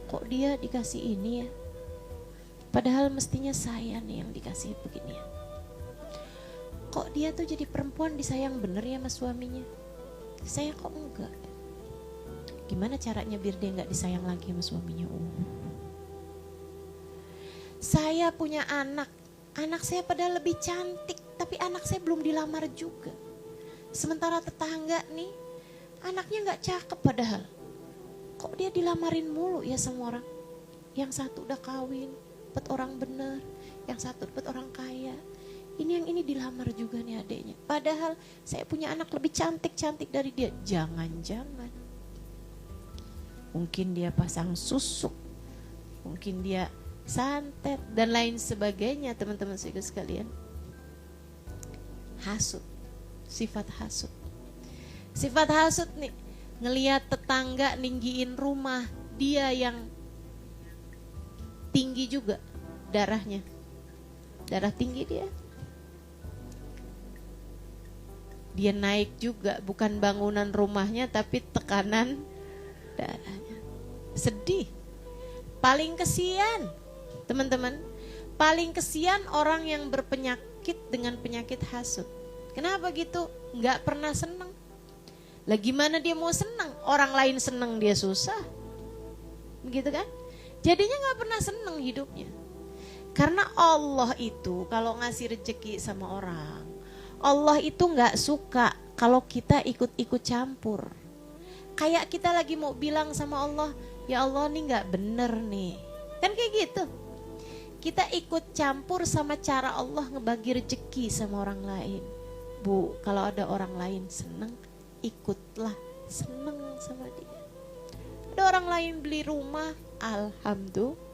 Kok dia dikasih ini ya? Padahal mestinya saya nih yang dikasih begini ya. Kok dia tuh jadi perempuan disayang bener ya sama suaminya? Saya kok enggak? Gimana caranya biar dia gak disayang lagi sama suaminya? Saya punya anak saya padahal lebih cantik, tapi anak saya belum dilamar juga. Sementara tetangga nih, anaknya gak cakep padahal. Kok dia dilamarin mulu ya sama orang? Yang satu udah kawin, dapat orang bener, yang satu dapat orang kaya. Ini yang ini dilamar juga nih adeknya. Padahal saya punya anak lebih cantik-cantik dari dia. Jangan-jangan mungkin dia pasang susuk, mungkin dia santet dan lain sebagainya. Teman-teman sekalian, hasud, sifat hasud. Sifat hasud nih, ngelihat tetangga ninggiin rumah, dia yang tinggi juga darahnya, darah tinggi dia naik juga, bukan bangunan rumahnya tapi tekanan darahnya. Sedih. Paling kesian teman-teman, paling kesian orang yang berpenyakit dengan penyakit hasud. Kenapa gitu? Nggak pernah senang. Lah gimana dia mau senang? Orang lain senang dia susah, begitu kan? Jadinya nggak pernah senang hidupnya. Karena Allah itu kalau ngasih rezeki sama orang, Allah itu nggak suka kalau kita ikut-ikut campur. Kayak kita lagi mau bilang sama Allah, ya Allah nih nggak bener nih, kan kayak gitu. Kita ikut campur sama cara Allah ngebagi rezeki sama orang lain. Bu, kalau ada orang lain seneng, ikutlah seneng sama dia. Ada orang lain beli rumah, alhamdulillah.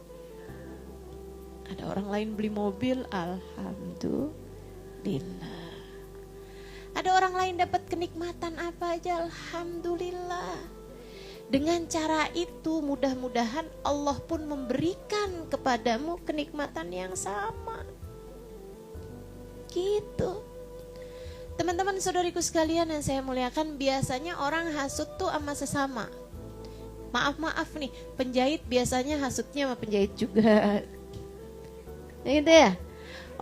Ada orang lain beli mobil, alhamdulillah. Ada orang lain dapat kenikmatan apa aja, alhamdulillah. Dengan cara itu mudah-mudahan Allah pun memberikan kepadamu kenikmatan yang sama. Gitu. Teman-teman saudariku sekalian yang saya muliakan, biasanya orang hasut tuh sama sesama. Maaf nih, penjahit biasanya hasutnya sama penjahit juga. Gitu ya.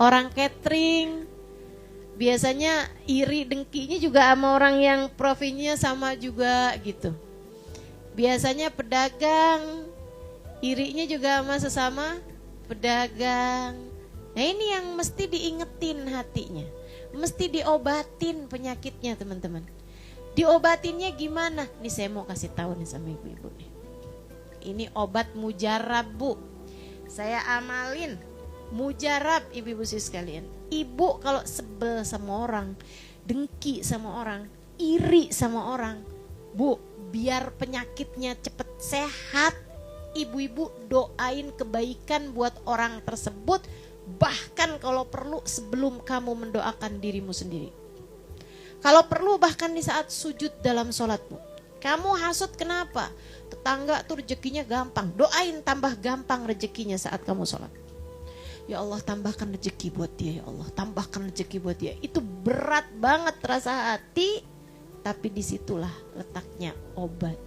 Orang catering biasanya iri dengkinya juga sama orang yang profilnya sama juga gitu. Biasanya pedagang irinya juga sama sesama pedagang. Nah ini yang mesti diingetin hatinya, mesti diobatin penyakitnya teman-teman. Diobatinnya gimana? Nih saya mau kasih tahu nih sama ibu-ibu nih. Ini obat mujarab bu. Saya amalin mujarab ibu-ibu sekalian. Ibu kalau sebel sama orang, dengki sama orang, iri sama orang, bu, biar penyakitnya cepet sehat, ibu-ibu doain kebaikan buat orang tersebut. Bahkan kalau perlu sebelum kamu mendoakan dirimu sendiri. Kalau perlu bahkan di saat sujud dalam sholatmu. Kamu hasut kenapa? Tetangga tuh rezekinya gampang. Doain tambah gampang rezekinya saat kamu sholat. Ya Allah tambahkan rezeki buat dia ya Allah. Tambahkan rezeki buat dia. Itu berat banget rasa hati. Tapi disitulah letaknya obat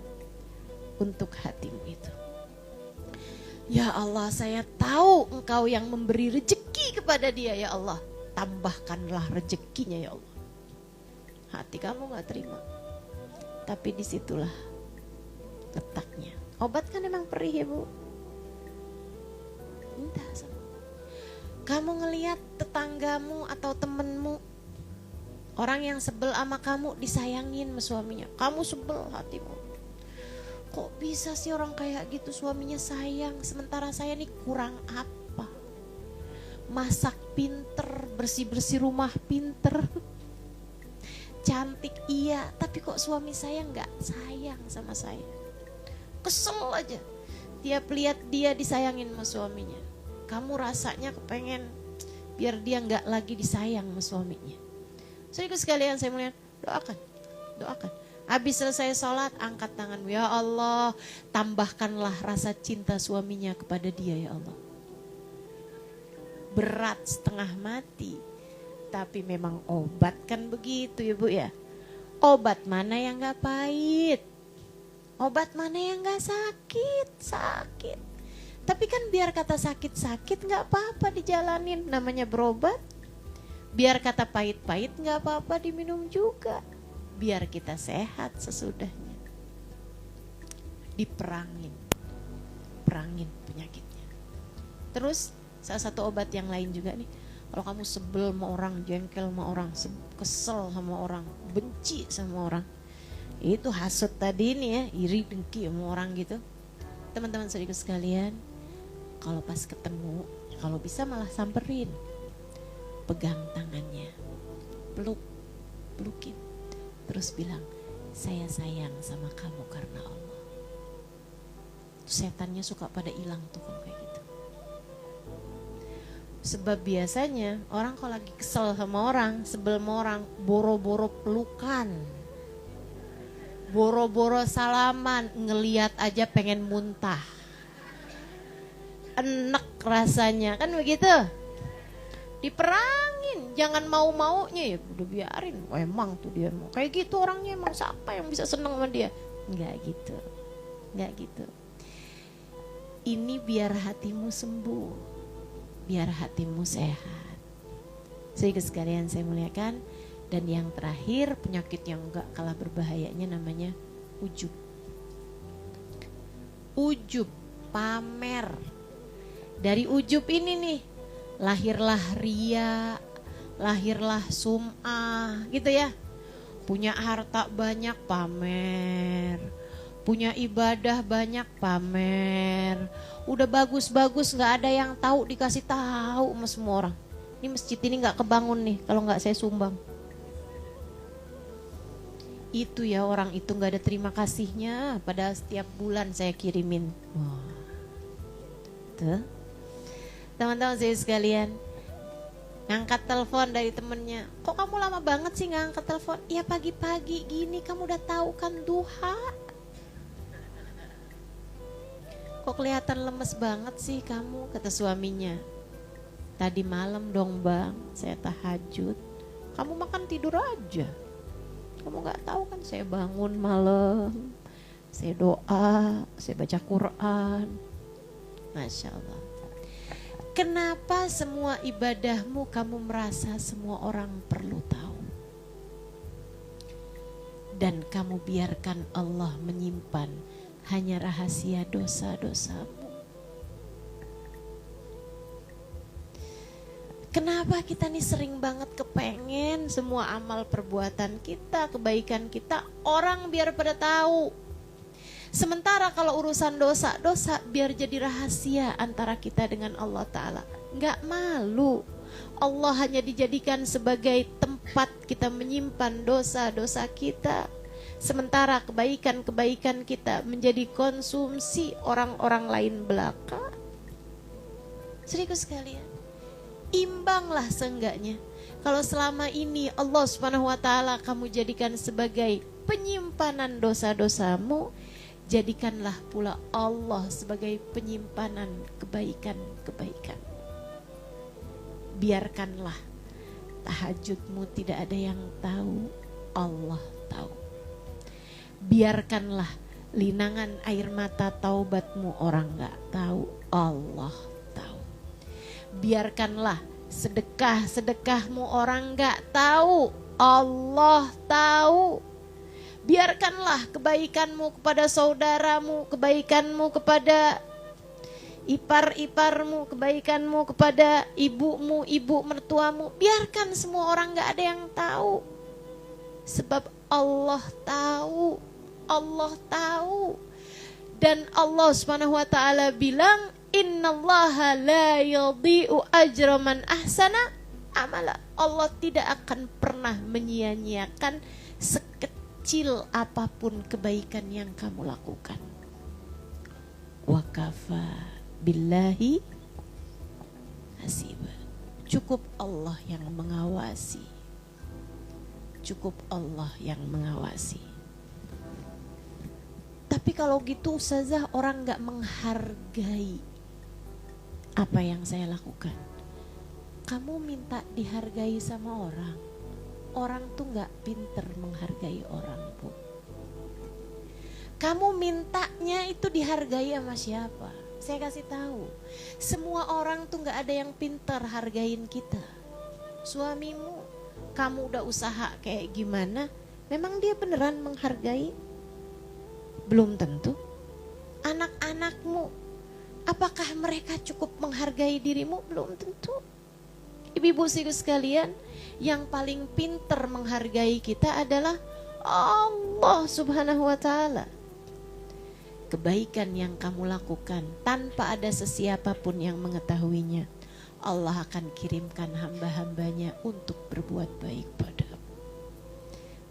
untuk hatimu itu. Ya Allah saya tahu engkau yang memberi rezeki kepada dia ya Allah. Tambahkanlah rezekinya ya Allah. Hati kamu gak terima. Tapi disitulah letaknya. Obat kan emang perih ya bu. Minta sama. Kamu ngelihat tetanggamu atau temenmu, orang yang sebel sama kamu disayangin sama suaminya. Kamu sebel hatimu. Kok bisa sih orang kayak gitu suaminya sayang, sementara saya nih kurang apa? Masak pinter, bersih-bersih rumah pinter, cantik iya, tapi kok suami saya gak sayang sama saya. Kesel aja, tiap lihat dia disayangin sama suaminya. Kamu rasanya kepengen biar dia gak lagi disayang sama suaminya. Saudaraku sekalian saya melihat, doakan. Habis selesai sholat, angkat tanganmu. Ya Allah, tambahkanlah rasa cinta suaminya kepada dia ya Allah. Berat setengah mati. Tapi memang obat kan begitu ya bu ya. Obat mana yang gak pahit? Obat mana yang gak sakit? Sakit. Tapi kan biar kata sakit-sakit gak apa-apa dijalanin. Namanya berobat. Biar kata pahit-pahit gak apa-apa diminum juga. Biar kita sehat sesudahnya. Diperangin penyakitnya. Terus salah satu obat yang lain juga nih. Kalau kamu sebel sama orang, jengkel sama orang, kesel sama orang, benci sama orang, itu hasut tadi nih ya, iri dengki sama orang gitu. Teman-teman saudaraku sekalian, kalau pas ketemu, kalau bisa malah samperin, pegang tangannya, pelukin. Terus bilang, saya sayang sama kamu karena Allah. Setannya suka pada hilang tuh kalau kayak gitu. Sebab biasanya orang kalau lagi kesel sama orang, sebel sama orang, boro-boro pelukan. Boro-boro salaman, ngeliat aja pengen muntah. Enek rasanya, kan begitu? Diperangin, jangan mau-maunya ya udah biarin. Oh, emang tuh dia mau kayak gitu orangnya, emang siapa yang bisa seneng sama dia? Enggak gitu. Ini biar hatimu sembuh, biar hatimu sehat. Sehingga sekalian saya muliakan. Dan yang terakhir penyakit yang enggak kalah berbahayanya namanya ujub. Ujub, pamer. Dari ujub ini nih lahirlah ria, lahirlah sum'ah gitu ya. Punya harta banyak pamer, punya ibadah banyak pamer. Udah bagus-bagus gak ada yang tahu, dikasih tahu sama semua orang. Ini masjid ini gak kebangun nih kalau gak saya sumbang. Itu ya orang itu gak ada terima kasihnya, padahal setiap bulan saya kirimin. Wah. Tuh. Teman-teman saya sekalian, ngangkat telepon dari temennya. Kok kamu lama banget sih ngangkat telepon? Ya pagi-pagi gini kamu udah tahu kan duha. Kok kelihatan lemes banget sih kamu, kata suaminya. Tadi malam dong bang, saya tahajud. Kamu makan tidur aja. Kamu gak tahu kan saya bangun malam, saya doa, saya baca Quran. Masya Allah. Kenapa semua ibadahmu kamu merasa semua orang perlu tahu? Dan kamu biarkan Allah menyimpan hanya rahasia dosa-dosamu. Kenapa kita nih sering banget kepengen semua amal perbuatan kita, kebaikan kita, orang biar pada tahu. Sementara kalau urusan dosa-dosa biar jadi rahasia antara kita dengan Allah Ta'ala. Nggak malu. Allah hanya dijadikan sebagai tempat kita menyimpan dosa-dosa kita. Sementara kebaikan-kebaikan kita menjadi konsumsi orang-orang lain belaka. Serius sekalian, imbanglah seenggaknya. Kalau selama ini Allah Subhanahu wa Ta'ala kamu jadikan sebagai penyimpanan dosa-dosamu, jadikanlah pula Allah sebagai penyimpanan kebaikan-kebaikan. Biarkanlah tahajudmu tidak ada yang tahu, Allah tahu. Biarkanlah linangan air mata taubatmu orang gak tahu, Allah tahu. Biarkanlah sedekah-sedekahmu orang gak tahu, Allah tahu. Biarkanlah kebaikanmu kepada saudaramu, kebaikanmu kepada ipar-iparmu, kebaikanmu kepada ibumu, ibu mertuamu. Biarkan semua orang gak ada yang tahu. Sebab Allah tahu, Allah tahu. Dan Allah Subhanahu wa Ta'ala bilang, innallaha la yadhi'u ajra man ahsana amala. Allah tidak akan pernah menyia-nyiakan sekecil apapun kebaikan yang kamu lakukan. Wa kafa billahi hasiba. Cukup Allah yang mengawasi. Cukup Allah yang mengawasi. Tapi kalau gitu Ustazah, orang gak menghargai apa yang saya lakukan. Kamu minta dihargai sama orang. Orang tuh gak pinter menghargai orang pun. Kamu mintanya itu dihargai sama siapa? Saya kasih tahu, semua orang tuh gak ada yang pinter hargain kita. Suamimu, kamu udah usaha kayak gimana, memang dia beneran menghargai? Belum tentu. Anak-anakmu, apakah mereka cukup menghargai dirimu? Belum tentu. Ibu-ibu sekalian, yang paling pinter menghargai kita adalah Allah Subhanahu wa Ta'ala. Kebaikan yang kamu lakukan tanpa ada sesiapa pun yang mengetahuinya, Allah akan kirimkan hamba-hambanya untuk berbuat baik padamu.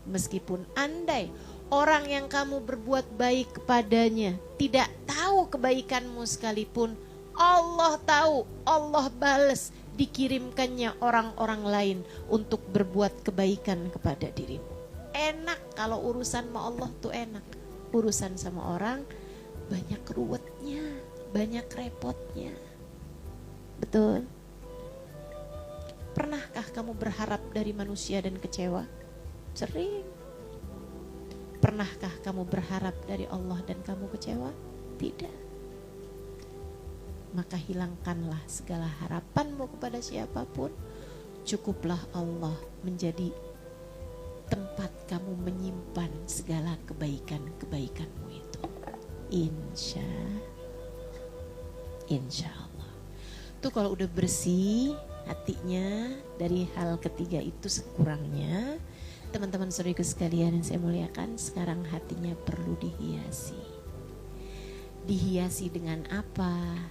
Meskipun andai orang yang kamu berbuat baik kepadanya tidak tahu kebaikanmu sekalipun, Allah tahu, Allah balas, dikirimkannya orang-orang lain untuk berbuat kebaikan kepada dirimu. Enak kalau urusan sama Allah tuh enak. Urusan sama orang banyak ruwetnya, banyak repotnya. Betul? Pernahkah kamu berharap dari manusia dan kecewa? Sering. Pernahkah kamu berharap dari Allah dan kamu kecewa? Tidak. Maka hilangkanlah segala harapanmu kepada siapapun. Cukuplah Allah menjadi tempat kamu menyimpan segala kebaikan-kebaikanmu itu. Insya Allah. Tuh kalau udah bersih hatinya dari hal ketiga itu sekurangnya, teman-teman saudaraku sekalian yang saya muliakan, sekarang hatinya perlu dihiasi. Dihiasi dengan apa?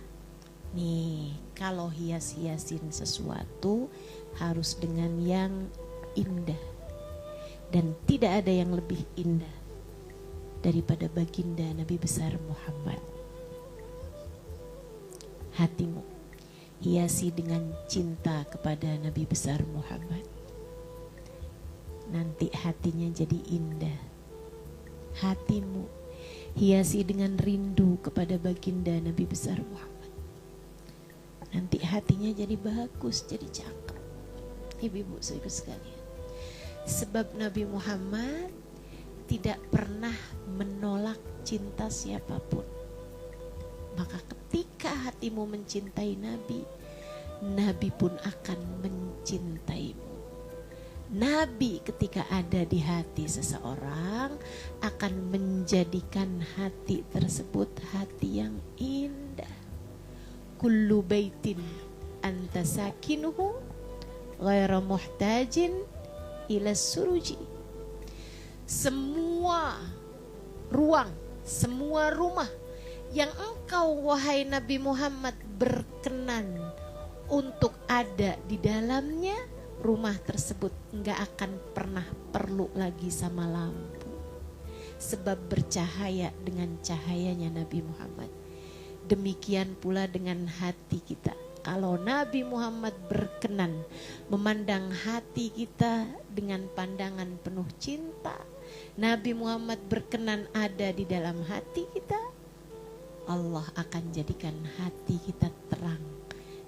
Nih, kalau hias-hiasin sesuatu harus dengan yang indah. Dan tidak ada yang lebih indah daripada baginda Nabi besar Muhammad. Hatimu hiasi dengan cinta kepada Nabi besar Muhammad. Nanti hatinya jadi indah. Hatimu hiasi dengan rindu kepada baginda Nabi besar Muhammad. Nanti hatinya jadi bagus, jadi cakep. Ibu-ibu saudara sekalian, Sebab Nabi Muhammad tidak pernah menolak cinta siapapun. Maka ketika hatimu mencintai Nabi, Nabi pun akan mencintaimu. Nabi ketika ada di hati seseorang akan menjadikan hati tersebut hati yang indah. Kullu baitin anta sakinuhu ghaira muhtajin ila suruji. Semua ruang, semua rumah yang engkau wahai Nabi Muhammad berkenan untuk ada di dalamnya, rumah tersebut enggak akan pernah perlu lagi sama lampu, sebab bercahaya dengan cahayanya Nabi Muhammad. Demikian pula dengan hati kita. Kalau Nabi Muhammad berkenan memandang hati kita dengan pandangan penuh cinta, Nabi Muhammad berkenan ada di dalam hati kita, Allah akan jadikan hati kita terang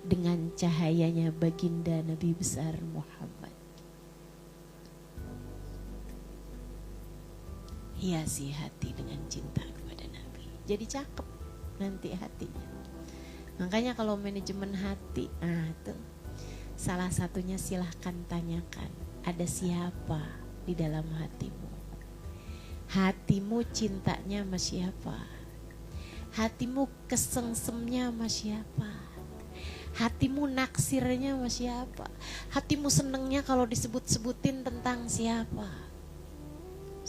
dengan cahayanya baginda Nabi besar Muhammad. Hiasi hati dengan cinta kepada Nabi. Jadi cakep nanti hatinya. Makanya kalau manajemen hati, itu salah satunya silahkan tanyakan, ada siapa di dalam hatimu? Hatimu cintanya sama siapa? Hatimu kesengsemnya sama siapa? Hatimu naksirnya sama siapa? Hatimu senengnya kalau disebut-sebutin tentang siapa?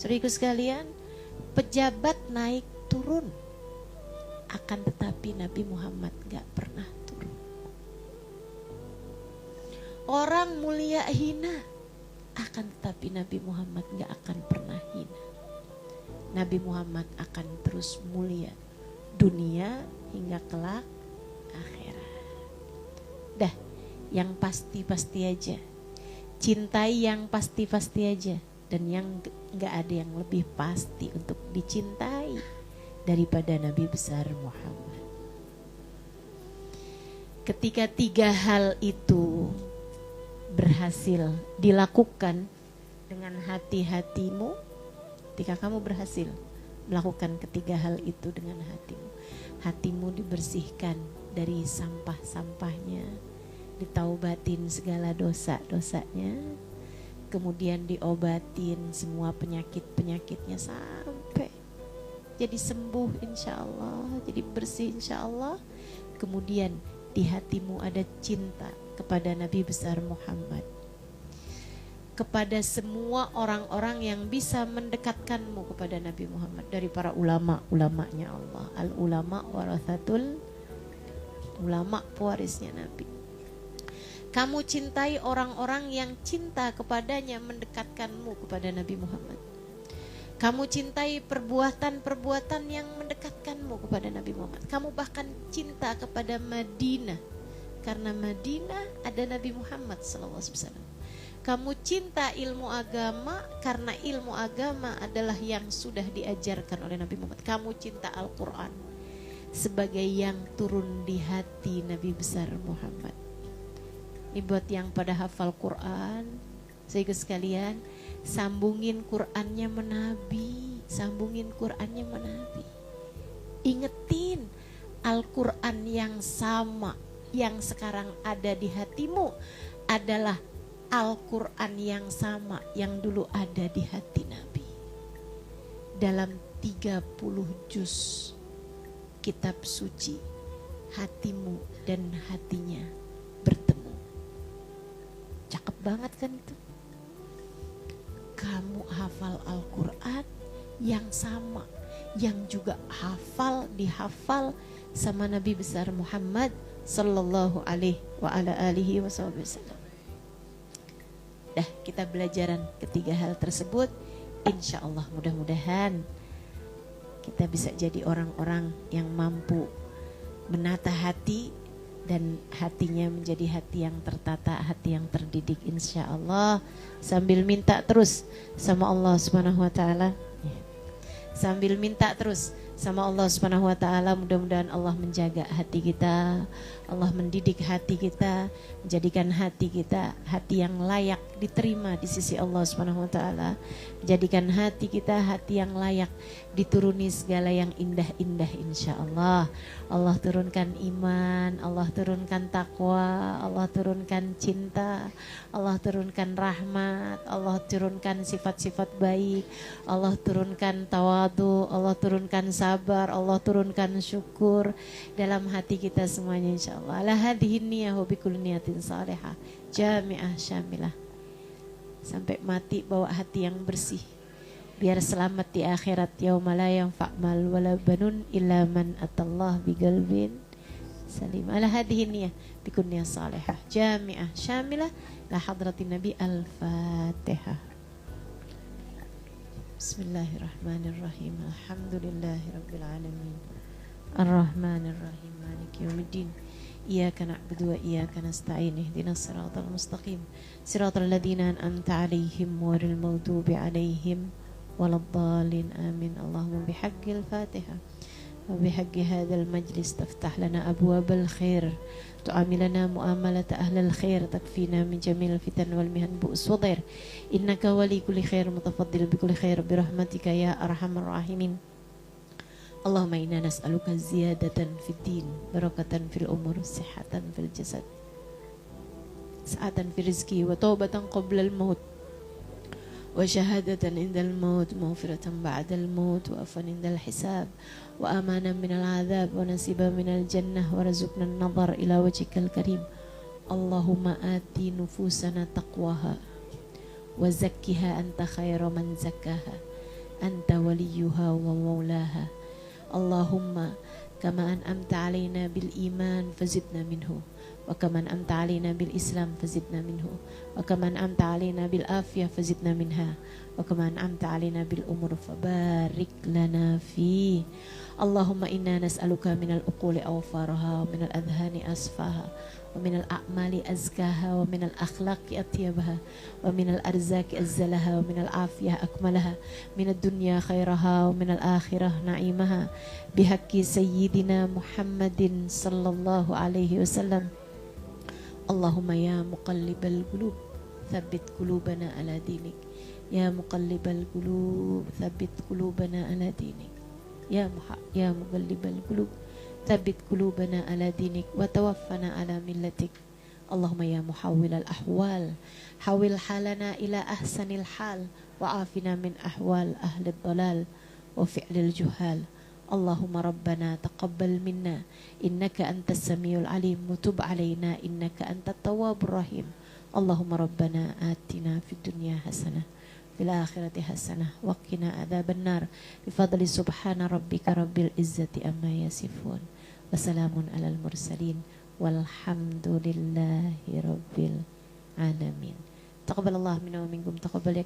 Saudaraku sekalian, pejabat naik turun, akan tetapi Nabi Muhammad gak pernah turun. Orang mulia hina, akan tetapi Nabi Muhammad gak akan pernah hina. Nabi Muhammad akan terus mulia dunia hingga kelak akhirat. Dah, yang pasti-pasti aja. Cintai yang pasti-pasti aja. Dan yang gak ada yang lebih pasti untuk dicintai daripada Nabi besar Muhammad. Ketika tiga hal itu berhasil dilakukan dengan hati-hatimu, ketika kamu berhasil melakukan ketiga hal itu dengan hatimu, hatimu dibersihkan dari sampah-sampahnya, ditaubatin segala dosa-dosanya, kemudian diobatin semua penyakit-penyakitnya sampai jadi sembuh insya Allah, jadi bersih insya Allah. Kemudian di hatimu ada cinta kepada Nabi besar Muhammad, kepada semua orang-orang yang bisa mendekatkanmu kepada Nabi Muhammad dari para ulama-ulamanya Allah. Al-ulama warathatul, ulama pewarisnya Nabi. Kamu cintai orang-orang yang cinta kepadanya mendekatkanmu kepada Nabi Muhammad. Kamu cintai perbuatan-perbuatan yang mendekatkanmu kepada Nabi Muhammad. Kamu bahkan cinta kepada Madinah, karena Madinah ada Nabi Muhammad SAW. Kamu cinta ilmu agama karena ilmu agama adalah yang sudah diajarkan oleh Nabi Muhammad. Kamu cinta Al-Quran sebagai yang turun di hati Nabi besar Muhammad. Ini buat yang pada hafal Quran, saya sekalian, sambungin Qurannya menabi, sambungin Qurannya menabi. Ingetin Al-Quran yang sama yang sekarang ada di hatimu adalah Al-Quran yang sama yang dulu ada di hati Nabi. Dalam 30 juz kitab suci, hatimu dan hatinya bertemu. Cakep banget kan itu? Kamu hafal Al-Quran yang sama, yang juga dihafal sama Nabi besar Muhammad sallallahu alaihi wa ala alihi wasallam. Dah, kita belajaran ketiga hal tersebut, insya Allah mudah-mudahan kita bisa jadi orang-orang yang mampu menata hati dan hatinya menjadi hati yang tertata, hati yang terdidik insya Allah, sambil minta terus sama Allah Subhanahu wa ta'ala, sambil minta terus sama Allah Subhanahu wa taala. Mudah-mudahan Allah menjaga hati kita, Allah mendidik hati kita, menjadikan hati kita hati yang layak diterima di sisi Allah Subhanahu wa taala. Menjadikan hati kita hati yang layak dituruni segala yang indah-indah insyaallah. Allah turunkan iman, Allah turunkan takwa, Allah turunkan cinta, Allah turunkan rahmat, Allah turunkan sifat-sifat baik, Allah turunkan tawadu, Allah turunkan sabar, Allah turunkan syukur dalam hati kita semuanya insyaallah. Ala hadhihi niyyah wa bikul niyatin salihah jami'ah syamilah. Sampai mati bawa hati yang bersih, biar selamat di akhirat. Yauma la yanfa' mal wala banun illa man atallah biqalbin salim. Ala hadhihi niyyah bikul niyyah salihah jami'ah syamilah la hadratin nabi. Al-Fatihah. Bismillahirrahmanirrahim. Alhamdulillahirabbil alamin. Ar-Rahmanir-Rahim. Maliki yaumiddin. Iyyaka na'budu wa iyyaka nasta'in. Ihdinas siratal mustaqim. Siratal ladzina an'amta 'alaihim ghairil maghdubi 'alaihim waladdallin. Amin. Allahumma bihaqqil Fatihah wa bihaqqi hadzal majlis taftah lana abwabal khair, tu'amilana mu'amalat ahlal khair, takfina min jamil fitan wal mihan bu'us wadir. Innaka wali kulli khair mutafaddil bi kulli khair bi rahmatika ya arhamar rahimin. Allahumma inna nas'aluka ziyadatan fid din, barakatan fil umur, sihhatan fil jasad, sa'atan fil rizki, wa taubatan qabla al maut, wa syahadatan indal maut, maghfiratan ba'dal maut, wa afan indal hisab, wa amanan minal azab, wa nasiban minal jannah, wa razukna an-nadhar ila wajhikal karim. Allahumma ati nufusana taqwaha wa zakkiha anta khairu man zakkaha anta waliyuha wa maulaha. Allahumma kama an'amta alaina bil iman fazidna minhu, wa kama an'amta alaina bil islam fazidna minhu, wa kama an'amta alaina bil afiyah fazidna minha, wa kama an'amta alaina bil umur fabarik lana fi. Allahumma inna nas'aluka minal uquli awfaraha, wa minal adhani asfaha, wa minal a'mali azkaha, wa minal akhlaqi atyabaha, wa minal arzaki azzalaha, wa minal afiyah akmalaha, minad dunya khairaha, wa minal akhirah na'imaha, bihaqqi sayyidina Muhammadin sallallahu alaihi wasallam. Allahumma ya muqallibal qulub thabbit qulubana ala dinik, ya muqallibal qulub thabbit qulubana ala dinik, ya muqallibal qulub thabbit qulubana ala dinik, wa tawaffana ala millatik. Allahumma ya muhawwilal ahwal hawil halana ila ahsanil hal, wa afina min ahwal ahli dhalal wa fi'lil juhal. Allahumma rabbana taqabbal minna innaka antas samiul alim, wa tub alaina innaka antat tawwabur rahim. Allahumma rabbana atina fid dunya hasanah fil akhirati hasanah wa qina adzabannar. Bi fadli subhana rabbika rabbil izzati amma yasifun, wa salamun alal mursalin walhamdulillahi rabbil alamin. Taqabbalallahu minna wa minkum, taqabbal ya